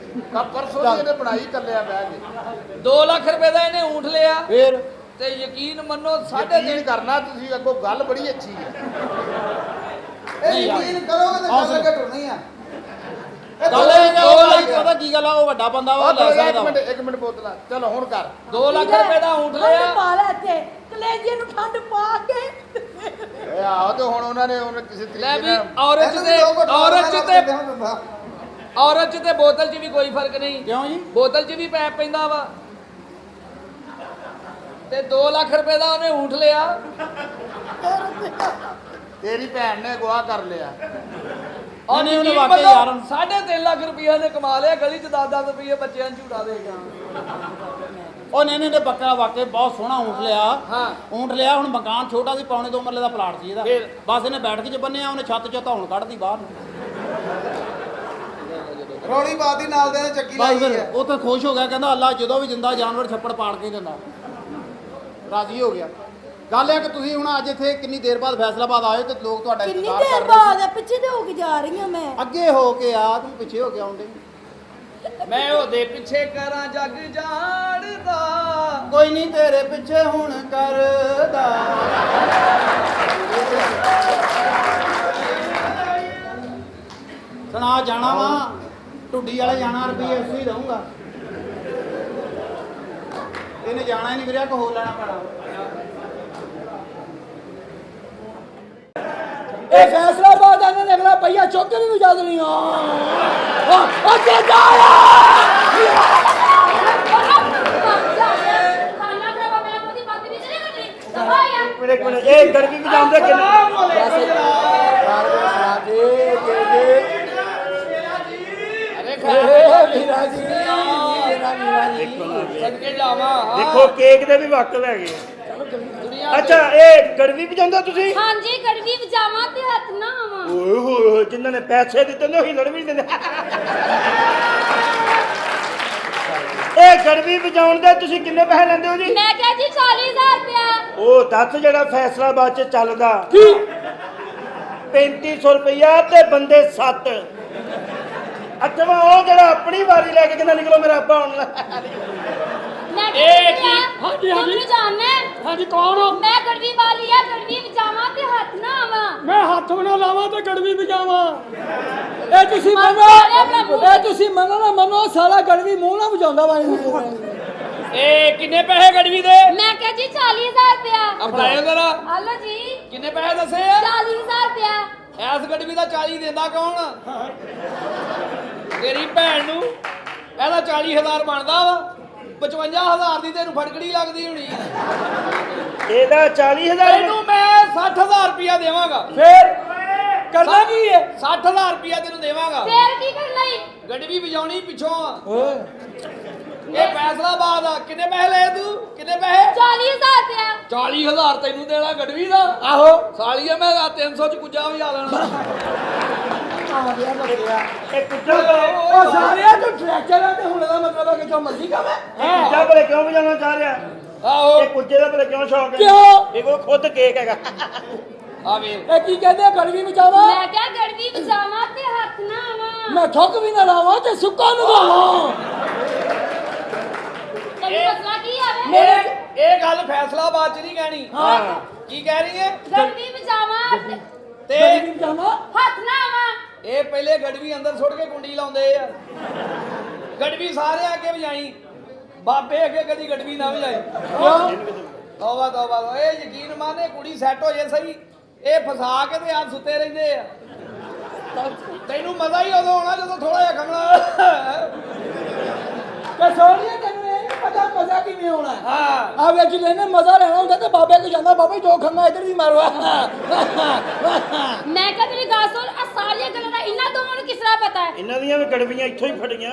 ਕਾ ਪਰਸੋਂ ਦੀ ਇਹਨੇ ਬਣਾਈ ਕੱਲਿਆ ਬਹਿ ਕੇ। 2 ਲੱਖ ਰੁਪਏ ਦਾ ਇਹਨੇ ਊਂਠ ਲਿਆ ਫੇਰ ਤੇ ਯਕੀਨ ਮੰਨੋ ਯਕੀਨ 3.5 ਕਰਨਾ ਤੁਸੀਂ, ਅੱਗੋਂ ਗੱਲ ਬੜੀ ਅੱਛੀ ਹੈ। ਇਹ ਯਕੀਨ ਕਰੋਗੇ ਤਾਂ ਗੱਲ ਅੱਗੇ ਟੁਰਨੀ ਆ। ਇਹ ਗੱਲ ਇਹ ਆ, ਉਹ ਭਾਈ ਪਤਾ ਕੀ ਗੱਲ ਆ, ਉਹ ਵੱਡਾ ਬੰਦਾ ਵਾ, ਲੈ ਸਕਦਾ ਵਾ। ਇੱਕ ਮਿੰਟ ਬੋਤਲਾ, ਚਲੋ ਹੁਣ ਕਰ। 2 ਲੱਖ ਰੁਪਏ ਦਾ ਊਂਠ ਲਿਆ। ਪਾ ਲੈ ਇੱਥੇ ਕਲੇਜੇ ਨੂੰ ਠੰਡ ਪਾ ਕੇ ਇਹ ਆਹੋ ਤੇ ਹੁਣ ਉਹਨਾਂ ਨੇ ਕਿਸੇ ਲੈ ਤਰੀਕੇ ਵੀ ਨਾਲ ਔਰਤ ਇਹਨੂੰ ਤੇ ਵੀ ਲੋਕ ਔਰਤ ਚ ਤੇ ਦਿੰਦਾ। ਔਰਤ ਚ ਤੇ ਬੋਤਲ ਚ ਵੀ ਕੋਈ ਫਰਕ ਨਹੀਂ। ਕਿਉਂ ਜੀ? ਬੋਤਲ ਚ ਵੀ ਪੈਪ ਪੈਂਦਾ ਵਾ। ਤੇ 2 ਲੱਖ ਰੁਪਏ ਦਾ ਉਹਨੇ ਊਂਠ ਲਿਆ। ਤੇਰੀ ਭੈਣ ਨੇ ਅਗਵਾ ਕਰ ਲਿਆ। ਉਹਨੇ ਵਾਕਈ ਯਾਰ 3.5 ਲੱਖ ਰੁਪਇਆ ਨੇ ਕਮਾ ਲਿਆ, ਗਲੀ 'ਚ 10-10 ਰੁਪਏ ਬੱਚਿਆਂ ਨੂੰ ਝੂਟਾ ਦੇ ਗਿਆ। ਉਹ ਨੇ ਬੱਕਰਾ ਵਾਕਈ ਬਹੁਤ ਸੋਹਣਾ ਊਂਠ ਲਿਆ। ਹਾਂ। ਊਂਠ ਲਿਆ, ਹੁਣ ਮਕਾਨ ਛੋਟਾ ਸੀ, ਪੌਣੇ 2 ਮਰਲੇ ਦਾ ਪਲਾਟ ਸੀ ਇਹਦਾ। ਫਿਰ? ਬਸ ਇਹਨੇ ਬੈਠ ਕੇ ਚ ਬੰਨਿਆ, ਉਹਨੇ ਛੱਤ ਚੋਂ ਧੌਣ ਕੱਢਦੀ ਬਾਹਰ ਨੂੰ। ਰੌਲੀ ਬਾਦੀ ਨਾਲ ਦੇ ਚੱਕੀ ਬਸ ਲਾਈ ਫਿਰ ਹੈ। ਉਹ ਤਾਂ ਖੁਸ਼ ਹੋ ਗਿਆ, ਕਹਿੰਦਾ ਅੱਲਾ ਜਦੋਂ ਵੀ ਜਿੰਦਾ ਜਾਨਵਰ ਛੱਪੜ ਪਾੜ ਕੇ ਦਿੰਦਾ, ਰਾਜ਼ੀ ਹੋ ਗਿਆ। ਗੱਲ ਹੈ ਕਿ ਤੁਸੀਂ ਹੁਣ ਅੱਜ ਇੱਥੇ ਕਿੰਨੀ ਦੇਰ ਬਾਅਦ ਫੈਸਲਾਬਾਦ ਆਏ ਤੇ ਲੋਕ ਤੁਹਾਡਾ ਕਿੰਨੀ ਇੰਤਜ਼ਾਰ ਦੇਰ ਕਰ ਰਹੇ ਬਾਅਦ ਆ, ਪਿੱਛੇ ਤੇ ਹੋ ਕੇ ਜਾ ਰਹੀ ਹਾਂ ਮੈਂ। ਸੀ। ਅੱਗੇ ਹੋ ਕੇ ਆ, ਤੂੰ ਪਿੱਛੇ ਹੋ ਕੇ ਆਉਂਦੇ। ਮੈਂ ਉਹਦੇ ਪਿੱਛੇ ਕਰਾਂ ਜੱਗ ਜਾਣਦਾ, ਕੋਈ ਨਹੀਂ ਤੇਰੇ ਪਿੱਛੇ ਹੁਣ ਕਰਦਾ। ਸੁਣਾ ਜਾਣਾ ਵਾ ਟੁੱਡੀ ਵਾਲੇ ਜਾਣਾ, ਰੁਪਈਏ 80 ਦਊਂਗਾ। ਇਹਨੇ ਜਾਣਾ ਹੀ ਨਹੀਂ ਵੀਰਿਆ, ਕੋ ਹੋਰ ਲੈਣਾ ਪੈਣਾ। ਇਹ ਫੈਸਲਾਬਾਦ ਇਹਨਾਂ ਨੇ ਅਗਲਾ ਪਈਆ ਚੁੱਕ ਕੇ ਨਹੀਂ ਜਾ ਦੇਣੀ। ਅੱਗੇ ਜਾ ਇੱਕ ਮਿੰਟ ਇਹ ਗੜਵੀ ਵਜਾਉਂਦੇ ਕਿੰਨੇ ਸਦਕੇ ਜਾਵਾਂ। ਦੇਖੋ ਕੇਕ ਦੇ ਵੀ ਵਾਕਫ ਹੈਗੇ ਦੁਨੀਆ ਅੱਛਾ ਇਹ ਗੜਵੀ ਵਜਾਉਂਦਾ ਤੁਸੀਂ? ਹਾਂਜੀ ਗੜਵੀ ਵਜਾਵਾਂ ਤੇ ਹੱਥ ਨਾ ਆਵਾਂ। ਓਏ ਹੋਏ ਜਿਨ੍ਹਾਂ ਨੇ ਪੈਸੇ ਦਿੱਤੇ ਨੇ ਉਹੀ ਲੜ ਵੀ ਦਿੰਦੇ। ਇਹ ਗੜਵੀ ਵਜਾਉਣ ਦੇ ਤੁਸੀਂ ਕਿੰਨੇ ਪੈਸੇ ਲੈਂਦੇ ਹੋ ਜੀ? ਮੈਂ ਕਿਹਾ ਜੀ 40,000 ਰੁਪਇਆ। ਉਹ ਦੱਸ ਜਿਹੜਾ ਫੈਸਲਾਬਾਦ ਚ ਚੱਲਦਾ 3500 ਰੁਪਇਆ ਤੇ ਬੰਦੇ 7। ਅੱਛਾ ਉਹ ਜਿਹੜਾ ਆਪਣੀ ਵਾਰੀ ਲੈ ਕੇ ਕਹਿੰਦਾ ਨਿਕਲੋ ਮੇਰਾ ਅੱਬਾ ਹੁਣ ਮੈਂ ਇਹ ਕੀ? ਹਾਂਜੀ ਹਾਂਜੀ। ਤੁਹਾਨੂੰ ਜਾਣਨਾ ਹੈ? ਹਾਂਜੀ ਕੌਣ ਹੋ? ਮੈਂ ਗੜਵੀ ਵਾਲੀ ਆ, ਗੜਵੀ ਵਜਾਵਾਂ ਤੇ ਹੱਥ ਨਾ ਆਵਾਂ। ਮੈਂ ਹੱਥ ਬਣਾ ਲਾਵਾਂ ਤੇ ਗੜਵੀ ਵਜਾਵਾਂ। ਇਹ ਤੁਸੀਂ ਮਨ ਮੰਨੋ, ਸਾਰਿਆਂ ਦਾ ਮੂੰਹ। ਇਹ ਤੁਸੀਂ ਮੰਨੋ ਨਾ ਮੰਨੋ, ਸਾਰਾ ਗੜਵੀ ਮੂੰਹ ਨਾਲ ਵਜਾਉਂਦਾ ਵਾ। ਇਹ ਕਿੰਨੇ ਪੈਸੇ ਗੜਵੀ ਦੇ? ਮੈਂ ਕਿਹਾ ਜੀ 40,000 ਰੁਪਇਆ। ਅਪਲਾਇਓ ਜ਼ਰਾ, ਹਲੋ ਜੀ ਕਿੰਨੇ ਪੈਸੇ ਦੱਸੇ ਆ? 40,000 ਰੁਪਇਆ। ਐਸ ਗੜਵੀ ਦਾ 40 ਦਿੰਦਾ ਕੌਣ? ਤੇਰੀ ਭੈਣ ਨੂੰ ਇਹਦਾ 40,000 ਬਣਦਾ ਵਾ। 55,000 ਦੀ ਤੈਨੂੰ ਫੜਕੜੀ ਲੱਗਦੀ ਹੋਣੀ। ਇਹਦਾ 40,000 ਤੈਨੂੰ ਮੈਂ 60,000 ਰੁਪਇਆ ਦੇਵਾਂਗਾ। ਫੇਰ ਕਰਨਾ ਕੀ ਹੈ? 60,000 ਰੁਪਇਆ ਤੈਨੂੰ ਦੇਵਾਂਗਾ। ਫੇਰ ਕੀ ਕਰਨਾ ਈ? ਗੜਵੀ ਵਜਾਉਣੀ ਪਿੱਛੋਂ ਆ। ਇਹ ਫੈਸਲਾਬਾਦ ਆ। ਕਿੰਨੇ ਪੈਸੇ ਲਏ ਤੂੰ? ਕਿੰਨੇ ਪੈਸੇ? 40,000 ਰੁਪਇਆ। 40,000 ਤੈਨੂੰ ਦੇਣਾ ਗੜਵੀ ਦਾ? ਆਹੋ ਸਾਲੀਆ ਮੈਂ 300 ਚ ਕੁੱਜਾ ਵਜਾ ਲੈਣਾ। ਇਹ ਕੁੱਜਾ ਭਲੇ ਉਹ ਸਾਰਿਆਂ ਤੋਂ ਟਰੈਕਟਰ ਹੈ ਤੇ ਹੁਣ ਇਹਦਾ ਮਤਲਬ ਹੈ ਕਿ ਜੋ ਮਰਜ਼ੀ ਕੰਮ ਹੈ। ਕੁੱਜਾ ਭਲੇ ਕਿਉਂ ਵਜਾਉਣਾ ਚਾਹ ਰਿਹਾ? ਆਹੋ ਇਹ ਕੁੱਜੇ ਦਾ ਭਲੇ ਕਿਉਂ ਸ਼ੌਕ ਹੈ? ਕਿਉਂ? ਇਹ ਕੋਲ ਖੁਦ ਕੇਕ ਹੈਗਾ। ਆ ਵੇ ਇਹ ਕੀ ਕਹਿੰਦੇ ਆ, ਗੜਵੀ ਵਜਾਵਾਂ? ਮੈਂ ਕਿਹਾ ਗੜਵੀ ਵਜਾਵਾਂ ਤੇ ਹੱਥ ਨਾ ਆਵਾਂ। ਮੈਂ ਠੁੱਕ ਵੀ ਨਾ ਲਾਵਾਂ ਤੇ ਸੁੱਕਾ ਨੂੰ ਲਾਵਾਂ। ਤੈਨੂੰ ਮਸਲਾ ਕੀ ਆਵੇ? ਇਹ ਗੱਲ ਫੈਸਲਾਬਾਦ ਚ ਨਹੀਂ ਕਹਿਣੀ। ਹਾਂ। ਕੀ ਕਹਿ ਰਹੀ ਹੈ? ਗੜਵੀ ਵਜਾਵਾਂ ਤੇ ਗੜਵੀ ਵਜਾਵਾਂ। ਹੱਥ ਨਾ ਆਵਾਂ। ਇਹ ਪਹਿਲੇ ਗੜਵੀ ਅੰਦਰ ਸੁੱਟ ਕੇ ਕੁੰਡੀ ਲਾਉਂਦੇ ਆ। ਗੜਵੀ ਸਾਰੇ ਅੱਗੇ ਵਜਾਈ, ਬਾਬੇ ਅੱਗੇ ਕਦੀ ਗੜਵੀ ਨਾ ਵਜਾਈ। ਤੋਬਾ ਤੋਬਾ। ਇਹ ਯਕੀਨ ਮੰਨ, ਇਹ ਕੁੜੀ ਸੈੱਟ ਹੋ ਜੇ ਸਹੀ, ਇਹ ਫਸਾ ਕੇ ਤੇ ਆਪ ਸੁੱਤੇ ਰਹਿੰਦੇ ਆ। ਤੈਨੂੰ ਮਜ਼ਾ ਹੀ ਉਦੋਂ ਆਉਣਾ ਜਦੋਂ ਥੋੜਾ ਜਿਹਾ ਖੰਗਣਾ। ਤੇ ਸੋਹਣੀਏ ਤੈਨੂੰ ਇਹ ਨਹੀਂ ਪਤਾ ਮਜ਼ਾ ਕਿਵੇਂ ਆਉਣਾ ਹੈ। ਹਾਂ ਆ ਵੇਚ ਲੈਨੇ ਮਜ਼ਾ ਲੈਣਾ ਹੁੰਦਾ ਤੇ ਬਾਬੇ ਕੋ ਜਾਂਦਾ, ਬਾਬਾ ਜੀ ਦੋ ਖੰਗਾ ਇਧਰ ਵੀ ਮਾਰੋ। ਮੈਂ ਕਿਹਾ ਮੇਰੀ ਗੱਲ ਸੁਣ, ਆ ਸਾਰੀਆਂ ਗੱਲਾਂ ਦਾ ਇਹਨਾਂ ਦੋਵਾਂ ਨੂੰ ਕਿਸ ਤਰ੍ਹਾਂ ਪਤਾ ਹੈ? ਇਹਨਾਂ ਦੀਆਂ ਵੀ ਗੜਵੀਆਂ ਇੱਥੋਂ ਹੀ ਫਟੀਆਂ।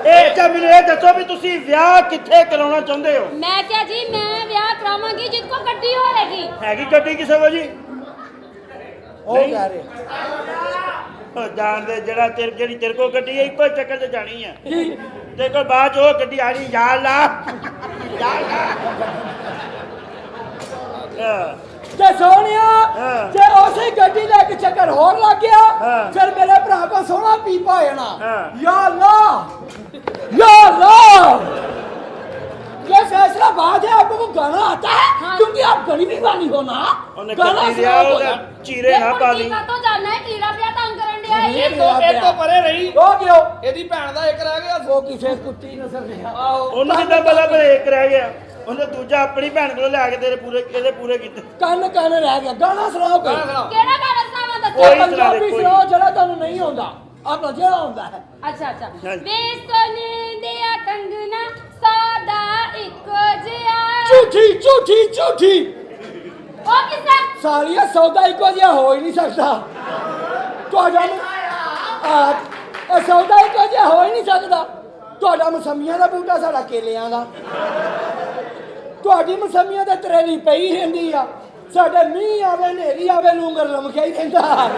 ਇਹ ਤਾਂ ਮੈਨੂੰ ਇਹ ਦੱਸੋ ਵੀ ਤੁਸੀਂ ਵਿਆਹ ਕਿੱਥੇ ਕਰਾਉਣਾ ਚਾਹੁੰਦੇ ਹੋ? ਮੈਂ ਕਿਹਾ ਜੀ ਮੈਂ ਵਿਆਹ ਕਰਾਵਾਂਗੀ ਜਿੱਦ ਕੋ ਗੱਡੀ ਹੋਵੇਗੀ। ਹੈਗੀ ਗੱਡੀ ਕਿਸੇ ਕੋ ਜੀ? ਉਹ ਕਹਿ ਰਹੇ ਉਹ ਜਾਣਦੇ ਜਿਹੜਾ ਜਿਹੜੀ ਤੇਰੇ ਕੋਲ ਗੱਡੀ ਹੈ ਇੱਕੋ ਹੀ ਚੱਕਰ 'ਚ ਜਾਣੀ ਆ। ਤੇ ਕੋਈ ਬਾਅਦ 'ਚ ਉਹ ਗੱਡੀ ਆਣੀ ਯਾਰ ਲਾ ਯਾਰ ਲਾ। ਤੇ ਸੋਹਣਿਆ ਹਾਂ। ਜੇ ਉਸੇ ਗੱਡੀ ਦਾ ਇੱਕ ਚੱਕਰ ਹੋਰ ਲੱਗ ਗਿਆ ਹਾਂ। ਫਿਰ ਮੇਰੇ ਭਰਾ ਕੋ ਸੋਹਣਾ ਪੀਪਾ ਹੋ ਜਾਣਾ। ਹਾਂ। या अल्लाह या अल्लाह, ये फैसला बात है। आपको गाना आता है? हाँ। क्योंकि आप गरीबी वाली हो ना। ਉਹਨੇ गाना ਗੱਡੀ ਲਿਆ सुनाओ ਉਹਦਾ तो। ਚੀਰੇ ਨਾ ਪਾ ਲਈ। ਤੋਂ ਜਾਣਾ ਹੈ ਕੀੜਾ ਪਿਆ ਤੰਗ ਕਰਨ ਡਿਆ ਈ। ਇਹ ਤੋਂ ਪਰੇ ਰਹੀ। हो गयो ਇਹਦੀ ਭੈਣ ਦਾ ਇੱਕ ਰਹਿ ਗਿਆ। वो किसे कुत्ती नजर नहीं आ। ਆਹੋ ਉਹਨੂੰ ਕਿੱਦਾਂ ਪਤਾ ਭਲੇ ਇੱਕ ਰਹਿ ਗਿਆ? ਉਹਨੇ ਦੂਜਾ ਆਪਣੀ ਭੈਣ ਕੋਲੋਂ ਲਿਆ ਕੇ ਤੇਰੇ ਪੂਰੇ ਇਹਦੇ ਪੂਰੇ ਕੀਤੇ। कान कान रह गया। गाना सुनाओ कोई। ਗਾਣਾ ਸੁਣਾਓ। ਕਿਹੜਾ ਗਾਣਾ ਸੁਣਾਵਾਂ ਦੱਸੋ? ਕੋਈ ਸੁਣਾ ਦੇ, पंजाबी कोई। सुनाओ जरा ਤੁਹਾਨੂੰ नहीं होता। आपका जेड़ा होता है। ਅੱਛਾ ਅੱਛਾ। ਹਾਂਜੀ। ਵੇ ਸੋਨੇ ਦਿਆ ਕੰਗਨਾ ਸਾਦਾ ਇੱਕੋ ਜਿਹਾ। झूठी झूठी झूठी ਉਹ ਕਿਸ ਤਰ੍ਹਾਂ ਸਾਲੀਆ ਸੌਦਾ ਇੱਕੋ ਜਿਹਾ ਹੋ ਹੀ ਨਹੀਂ ਸਕਦਾ ਤੁਹਾਡਾ ਇਹ ਸੌਦਾ ਇੱਕੋ ਜਿਹਾ ਹੋ ਹੀ ਨਹੀਂ ਸਕਦਾ ਤੁਹਾਡਾ ਮਸੰਮੀਆਂ ਦਾ ਬੂਟਾ ਸਾਡਾ ਕੇਲਿਆਂ ਦਾ ਤੁਹਾਡੀ ਮਸੰਮੀਆਂ ਤੇ ਤਰੇਲੀ ਪਈ ਰਹਿੰਦੀ ਆ ਸਾਡੇ ਮੀਂਹ ਆਵੇ ਹਨੇਰੀ ਆਵੇ ਲੂੰਗਰ ਲਮਕਿਆ ਹੀ ਰਹਿੰਦਾ।